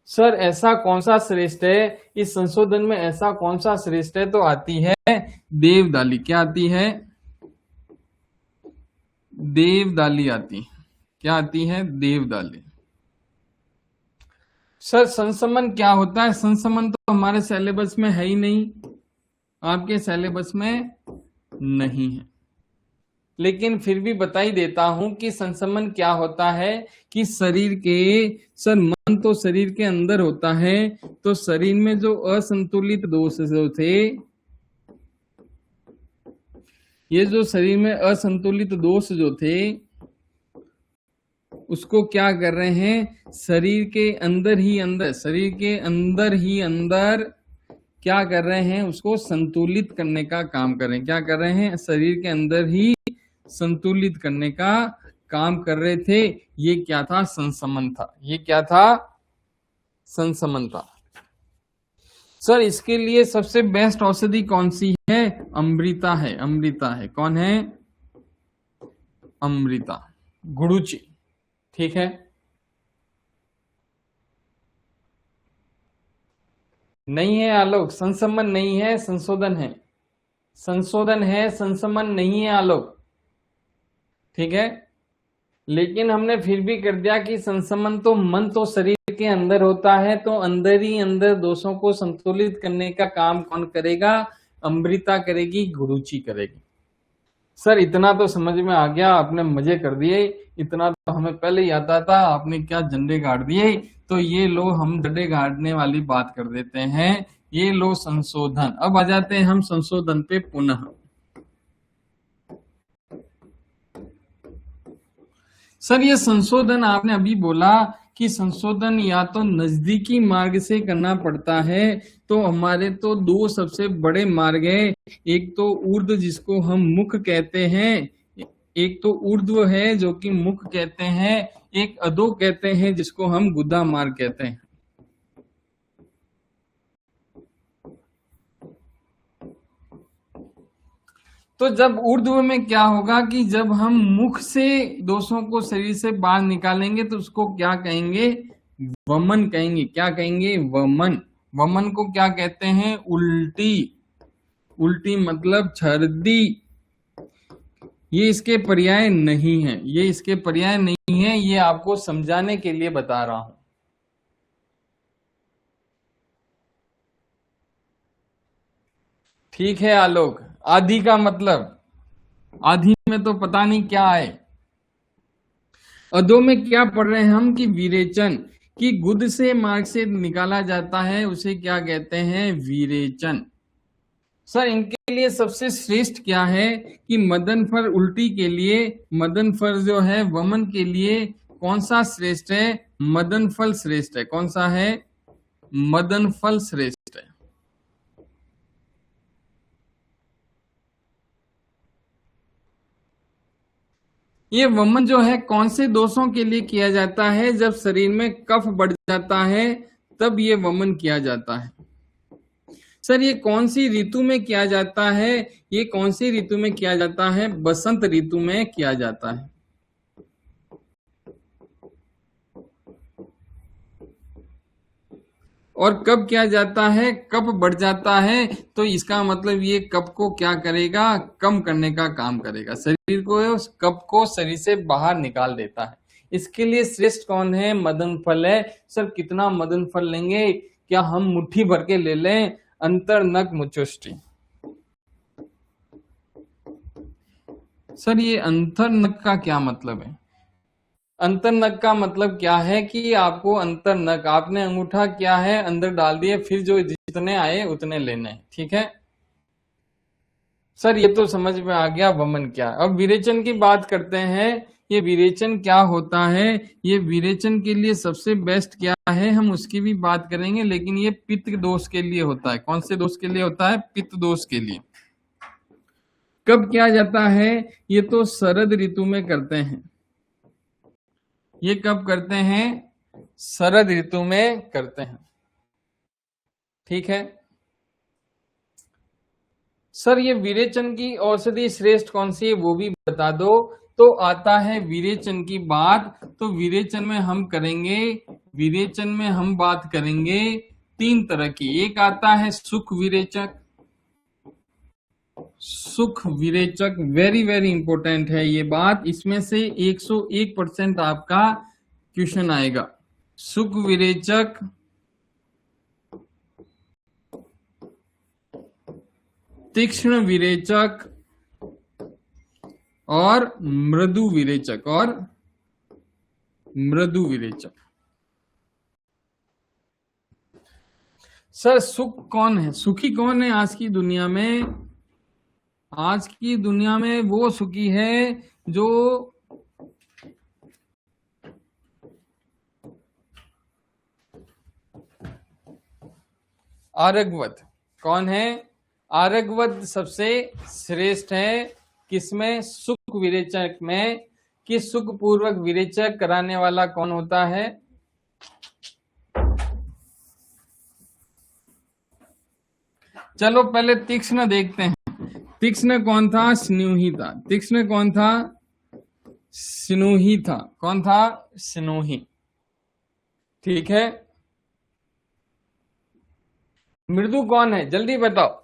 सर ऐसा कौन सा श्रेष्ठ है? इस संशोधन में ऐसा कौन सा श्रेष्ठ है? तो आती है देवदाली। क्या आती है? देवदाली आती। क्या आती है? देवदाली। सर संशमन क्या होता है? संशमन तो हमारे सिलेबस में है ही नहीं, आपके सिलेबस में नहीं है, लेकिन फिर भी बता ही देता हूं कि संशमन क्या होता है। कि शरीर के, सर मन तो शरीर के अंदर होता है, तो शरीर में जो असंतुलित दोष जो थे, ये जो शरीर में असंतुलित दोष जो थे, उसको क्या कर रहे हैं? शरीर के अंदर ही अंदर क्या कर रहे हैं? उसको संतुलित करने का काम कर रहे हैं। क्या कर रहे हैं? शरीर के अंदर ही संतुलित करने का काम कर रहे थे। ये क्या था? संशमन था। ये क्या था? संशमन था। सर इसके लिए सबसे बेस्ट औषधि कौन सी है? अमृता है। कौन है? अमृता, गुड़ुचि, ठीक है? नहीं है आलोक, संशमन नहीं है, संशोधन है। संशोधन है, संशमन नहीं है आलोक, ठीक है। लेकिन हमने फिर भी कर दिया कि संशमन तो मन तो शरीर के अंदर होता है, तो अंदर ही अंदर दोषों को संतुलित करने का काम कौन करेगा? अमृता करेगी, गुरुची करेगी। सर इतना तो समझ में आ गया, आपने मजे कर दिए, इतना तो हमें पहले ही आता था, आपने क्या झंडे गाड़ दिए। तो ये लो हम झंडे गाड़ने वाली बात कर देते हैं, ये लो संशोधन। अब आ जाते हैं हम संशोधन पे पुनः। सर ये संशोधन आपने अभी बोला कि संशोधन या तो नजदीकी मार्ग से करना पड़ता है, तो हमारे तो दो सबसे बड़े मार्ग है, एक तो ऊर्ध्व जिसको हम मुख कहते हैं, एक तो ऊर्ध्व है जो कि मुख कहते हैं, एक अधो कहते हैं जिसको हम गुदा मार्ग कहते हैं। तो जब ऊर्ध्व में क्या होगा कि जब हम मुख से दोषों को शरीर से बाहर निकालेंगे तो उसको क्या कहेंगे? वमन कहेंगे। क्या कहेंगे? वमन। वमन को क्या कहते हैं? उल्टी। उल्टी मतलब छर्दी। ये इसके पर्याय नहीं है, ये इसके पर्याय नहीं है, ये आपको समझाने के लिए बता रहा हूं। ठीक है आलोक। आदि का मतलब, आदि में तो पता नहीं क्या है। अधो में क्या पढ़ रहे हैं हम कि विरेचन, कि गुद से मार्ग से निकाला जाता है उसे क्या कहते हैं? विरेचन। सर इनके लिए सबसे श्रेष्ठ क्या है कि मदन फल उल्टी के लिए, मदन फल जो है वमन के लिए कौन सा श्रेष्ठ है? मदन फल श्रेष्ठ है। कौन सा है? मदन फल श्रेष्ठ है। ये वमन जो है कौन से दोषों के लिए किया जाता है? जब शरीर में कफ बढ़ जाता है तब ये वमन किया जाता है। सर ये कौन सी ऋतु में किया जाता है? ये कौन सी ऋतु में किया जाता है? बसंत ऋतु में किया जाता है। और कब किया जाता है? कब बढ़ जाता है, तो इसका मतलब ये कप को क्या करेगा? कम करने का काम करेगा, शरीर को कप को शरीर से बाहर निकाल देता है। इसके लिए श्रेष्ठ कौन है? मदन फल है। सर कितना मदन फल लेंगे? क्या हम मुट्ठी भर के ले लें? अंतर्नक मुचुष्टि। सर ये अंतर्नक का क्या मतलब है? अंतर्नक का मतलब क्या है कि आपको अंतर्नक, आपने अंगूठा क्या है अंदर डाल दिए, फिर जो जितने आए उतने लेने, ठीक है। सर ये तो समझ में आ गया वमन क्या। अब विरेचन की बात करते हैं। ये विरेचन क्या होता है? ये विरेचन के लिए सबसे बेस्ट क्या है हम उसकी भी बात करेंगे, लेकिन ये पित्त दोष के लिए होता है। कौन से दोष के लिए होता है? पित्त दोष के लिए। कब किया जाता है? ये तो शरद ऋतु में करते हैं। ये कब करते हैं? शरद ऋतु में करते हैं, ठीक है। सर ये विरेचन की औषधि श्रेष्ठ कौन सी है वो भी बता दो। तो आता है विरेचन की बात, तो विरेचन में हम करेंगे, विरेचन में हम बात करेंगे तीन तरह की। एक आता है सुख विरेचक। सुख विरेचक वेरी वेरी इंपॉर्टेंट है ये बात, इसमें से 101% आपका क्वेश्चन आएगा। सुख विरेचक, तीक्ष्ण विरेचक और मृदु विरेचक, और मृदु विरेचक। सर सुख कौन है? सुखी कौन है आज की दुनिया में? आज की दुनिया में वो सुखी है जो आरगवत। कौन है? आरगवत सबसे श्रेष्ठ है। किसमें? सुख विरेचक में। कि सुख पूर्वक विरेचक कराने वाला कौन होता है? चलो पहले तीक्ष्ण देखते हैं। तीक्ष्ण कौन था? स्नूही था। तीक्ष्ण कौन था? स्नूही था। कौन था? स्नूही, ठीक है। मृदु कौन है? जल्दी बताओ।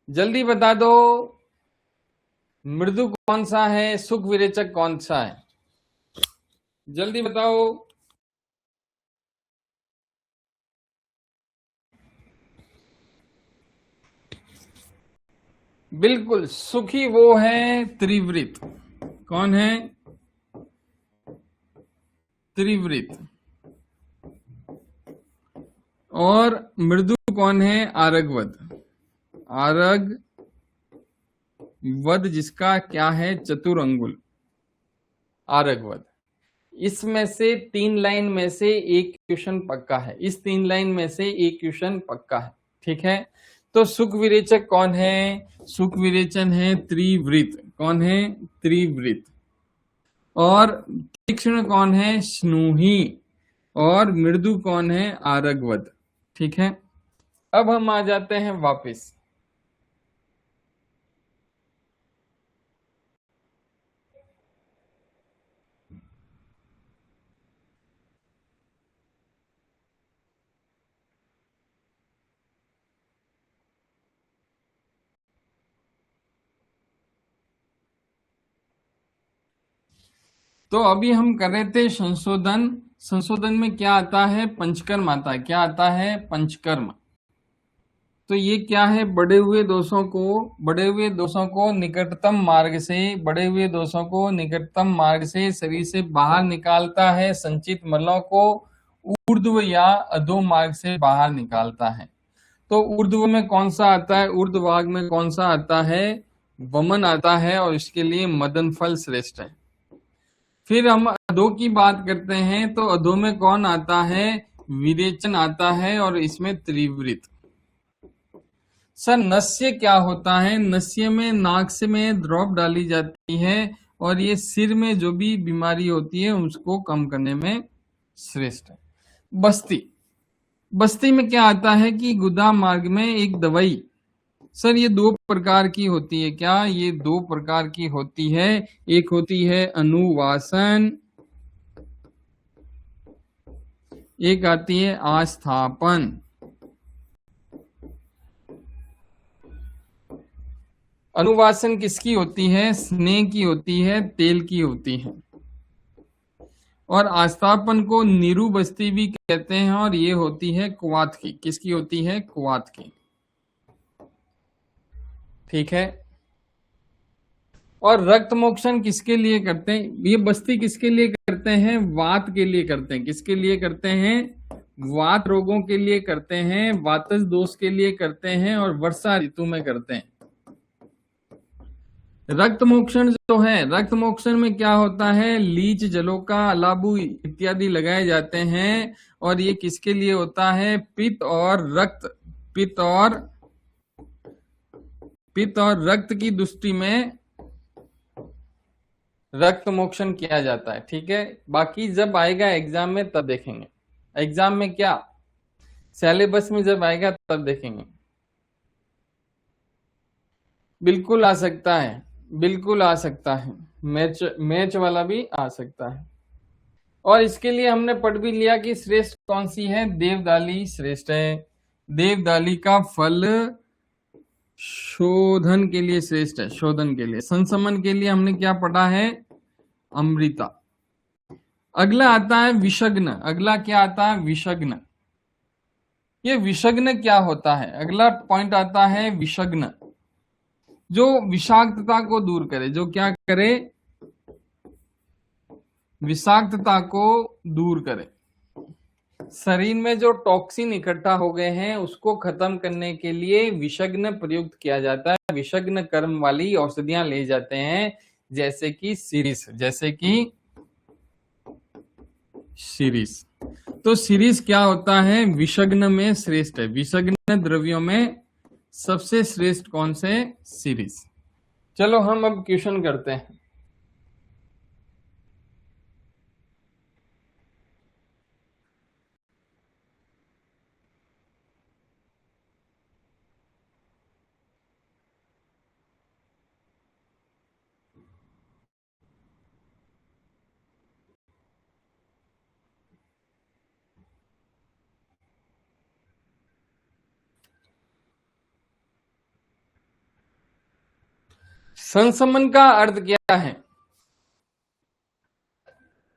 जल्दी बता दो, मृदु कौन सा है, सुख विरेचक कौन सा है? जल्दी बताओ। बिल्कुल, सुखी वो है त्रिवृत। कौन है? त्रिवृत। और मृदु कौन है? आरगवद। आरग वध जिसका क्या है? चतुर अंगुल। आरगवद। इसमें से 3 लाइन में से एक क्वेश्चन पक्का है, इस 3 लाइन में से एक क्वेश्चन पक्का है। ठीक है, तो सुख विरेचक कौन है? सुख विरेचन है त्रिवृत। कौन है? त्रिवृत। और तीक्ष्ण कौन है? स्नूही। और मृदु कौन है? आरगवद। ठीक है, अब हम आ जाते हैं वापस। तो अभी हम कर रहे थे संशोधन। संशोधन में क्या आता है? पंचकर्म आता है। क्या आता है? पंचकर्म। तो ये क्या है? बढ़े हुए दोषों को निकटतम मार्ग से, बढ़े हुए दोषों को निकटतम मार्ग से शरीर से बाहर निकालता है। संचित मलों को ऊर्ध्व या अधो मार्ग से बाहर निकालता है। तो ऊर्ध्व में कौन सा आता है? ऊर्ध्व भाग में कौन सा आता है? वमन आता है, और इसके लिए मदन फल श्रेष्ठ है। फिर हम अधो की बात करते हैं, तो अधो में कौन आता है? विरेचन आता है, और इसमें त्रिवृत। सर, नस्य क्या होता है? नस्य में नाक से में ड्रॉप डाली जाती है, और ये सिर में जो भी बीमारी होती है उसको कम करने में श्रेष्ठ है। बस्ती। बस्ती में क्या आता है कि गुदा मार्ग में एक दवाई। सर, ये 2 प्रकार की होती है। क्या? ये 2 प्रकार की होती है। एक होती है अनुवासन, एक आती है आस्थापन। अनुवासन किसकी होती है? स्नेह की होती है, तेल की होती है। और आस्थापन को नीरू बस्ती भी कहते हैं, और ये होती है कुवात की। किसकी होती है? कुवात की। ठीक है, और रक्त मोक्षण किसके लिए करते हैं? ये बस्ती किसके लिए करते हैं? वात के लिए करते हैं। किसके लिए करते हैं? वात रोगों के लिए करते हैं, वातज दोष के लिए करते हैं, और वर्षा ऋतु में करते हैं। रक्त मोक्षण जो है, रक्त मोक्षण में क्या होता है? लीच, जलोका, अलाबू इत्यादि लगाए जाते हैं, और ये किसके लिए होता है? पित्त और रक्त, पित्त और रक्त की दृष्टि में रक्त मोक्षण किया जाता है। ठीक है, बाकी जब आएगा एग्जाम में तब देखेंगे। एग्जाम में क्या, सिलेबस में जब आएगा तब देखेंगे। बिल्कुल आ सकता है, बिल्कुल आ सकता है। मैच वाला भी आ सकता है। और इसके लिए हमने पढ़ भी लिया कि श्रेष्ठ कौन सी है? देवदाली श्रेष्ठ है। देवदाली का फल शोधन के लिए श्रेष्ठ है। शोधन के लिए, संसमन के लिए हमने क्या पढ़ा है? अमृता। अगला आता है विषग्न। अगला क्या आता है? विषग्न। ये विषग्न क्या होता है? अगला पॉइंट आता है विषग्न, जो विषाक्तता को दूर करे। जो क्या करे? विषाक्तता को दूर करे। शरीर में जो टॉक्सिन इकट्ठा हो गए हैं उसको खत्म करने के लिए विषग्न प्रयुक्त किया जाता है। विषग्न कर्म वाली औषधियां ले जाते हैं, जैसे कि शिरीष। तो शिरीष क्या होता है? विषग्न में श्रेष्ठ है। विषग्न द्रव्यों में सबसे श्रेष्ठ कौन से? शिरीष। चलो हम अब क्वेश्चन करते हैं। संसमन का अर्थ क्या है?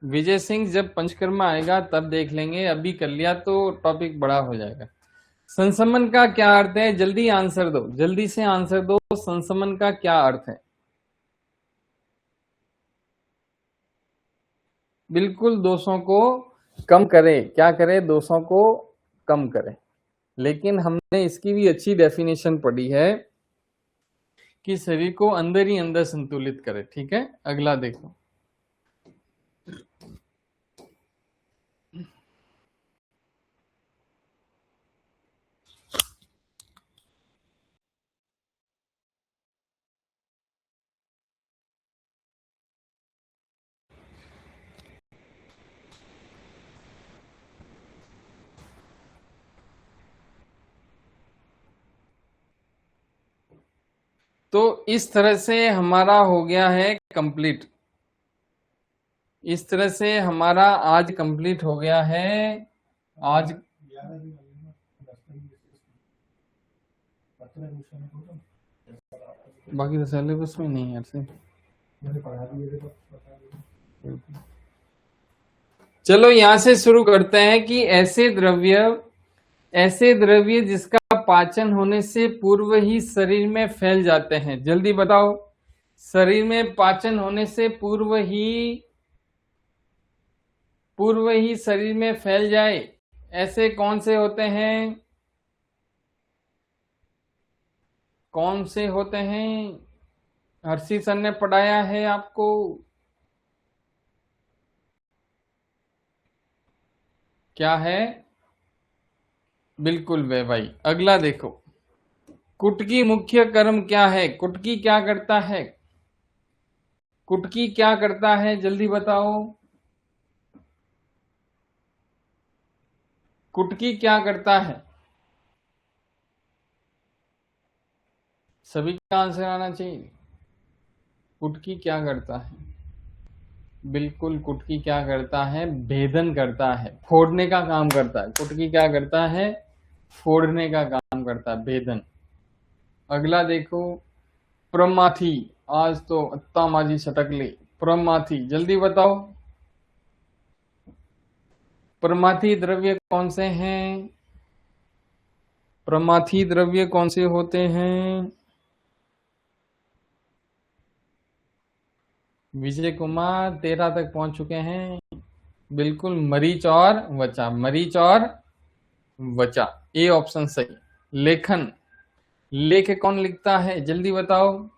विजय सिंह जब पंचकर्मा आएगा तब देख लेंगे, अभी कर लिया तो टॉपिक बड़ा हो जाएगा। संसमन का क्या अर्थ है? जल्दी आंसर दो, जल्दी से आंसर दो, संसमन का क्या अर्थ है? बिल्कुल दोषों को कम करे। क्या करे? दोषों को कम करे। लेकिन हमने इसकी भी अच्छी डेफिनेशन पढ़ी है कि शरीर को अंदर ही अंदर संतुलित करे। ठीक है, अगला देखो। तो इस तरह से हमारा हो गया है कंप्लीट। इस तरह से हमारा आज कंप्लीट हो गया है। आज बाकी तो सिलेबस में नहीं है ऐसे। चलो यहां से शुरू करते हैं कि ऐसे द्रव्य जिसका पाचन होने से पूर्व ही शरीर में फैल जाते हैं। जल्दी बताओ, शरीर में पाचन होने से पूर्व ही शरीर में फैल जाए, ऐसे कौन से होते हैं? कौन से होते हैं? हर्षी सर ने पढ़ाया है आपको। क्या है? बिल्कुल वे भाई। अगला देखो, कुटकी मुख्य कर्म क्या है? कुटकी क्या करता है? कुटकी क्या करता है? जल्दी बताओ, कुटकी क्या करता है? सभी का आंसर आना चाहिए। कुटकी क्या करता है? बिल्कुल, कुटकी क्या करता है? भेदन करता है, फोड़ने का काम करता है। कुटकी क्या करता है? फोड़ने का काम करता है, भेदन। अगला देखो, प्रमाथी। आज तो अत्ता माजी सटक ली। प्रमाथी, जल्दी बताओ, प्रमाथी द्रव्य कौन से हैं? प्रमाथी द्रव्य कौन से होते हैं? विजय कुमार 13 तक पहुंच चुके हैं। बिल्कुल, मरीच और वचा। मरीच और वचा, ए ऑप्शन सही। लेखन, लेख कौन लिखता है? जल्दी बताओ,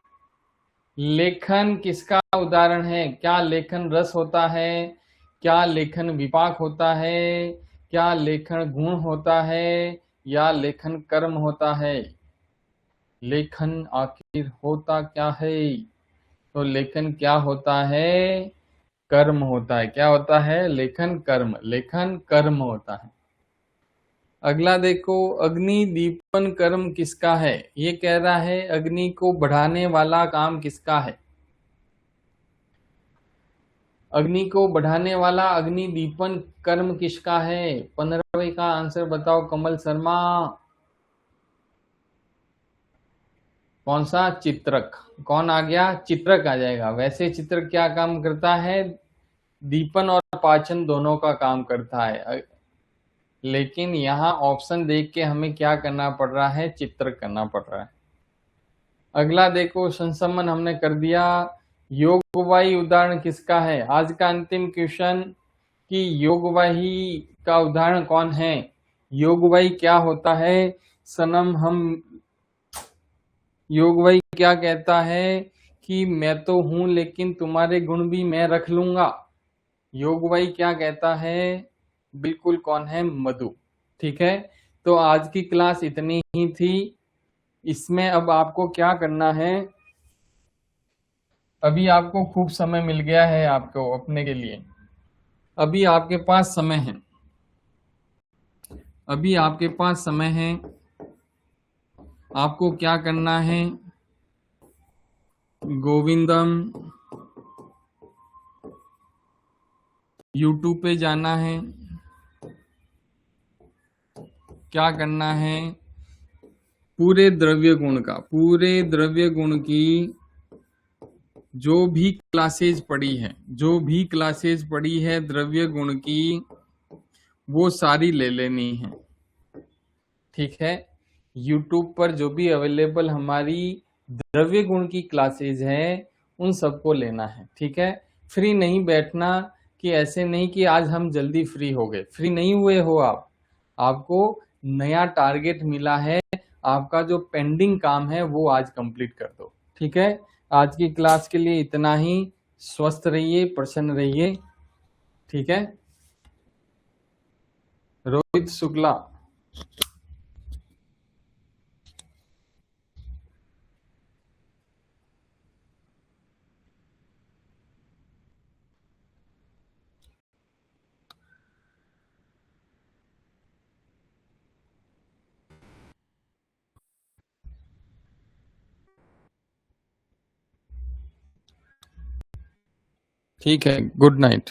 लेखन किसका उदाहरण है? क्या लेखन रस होता है? क्या लेखन विपाक होता है? क्या लेखन गुण होता है? या लेखन कर्म होता है? लेखन आखिर होता क्या है? तो लेखन क्या होता है? कर्म होता है। क्या होता है? लेखन कर्म। लेखन कर्म होता है। अगला देखो, अग्नि दीपन कर्म किसका है? ये कह रहा है अग्नि को बढ़ाने वाला काम किसका है? अग्नि को बढ़ाने वाला अग्नि दीपन कर्म किसका है? 15वें का आंसर बताओ कमल शर्मा। कौन सा? चित्रक। कौन आ गया? चित्रक आ जाएगा। वैसे चित्रक क्या काम करता है? दीपन और पाचन दोनों का काम करता है। लेकिन यहाँ ऑप्शन देख के हमें क्या करना पड़ रहा है? चित्रक करना पड़ रहा है। अगला देखो, संसमन हमने कर दिया। योगवाही उदाहरण किसका है? आज का अंतिम क्वेश्चन कि योगवाही का उदाहरण कौन है? योगवाही क्या होता है? सनम, हम योगवाही क्या कहता है कि मैं तो हूं लेकिन तुम्हारे गुण भी मैं रख लूंगा। योगवाही क्या कहता है? बिल्कुल, कौन है? मधु। ठीक है, तो आज की क्लास इतनी ही थी। इसमें अब आपको क्या करना है? अभी आपको खूब समय मिल गया है आपको अपने के लिए। अभी आपके पास समय है, अभी आपके पास समय है। आपको क्या करना है? गोविंदम YouTube पे जाना है। क्या करना है? पूरे द्रव्य गुण की जो भी क्लासेज पड़ी है द्रव्य गुण की, वो सारी ले लेनी है। ठीक है, YouTube पर जो भी अवेलेबल हमारी द्रव्य गुण की क्लासेज है उन सबको लेना है। ठीक है, फ्री नहीं बैठना कि ऐसे नहीं कि आज हम जल्दी फ्री हो गए, फ्री नहीं हुए हो आप। आपको नया टारगेट मिला है, आपका जो पेंडिंग काम है वो आज कंप्लीट कर दो। ठीक है, आज की क्लास के लिए इतना ही। स्वस्थ रहिए, प्रसन्न रहिए। ठीक है, रोहित शुक्ला। ठीक है, गुड नाइट।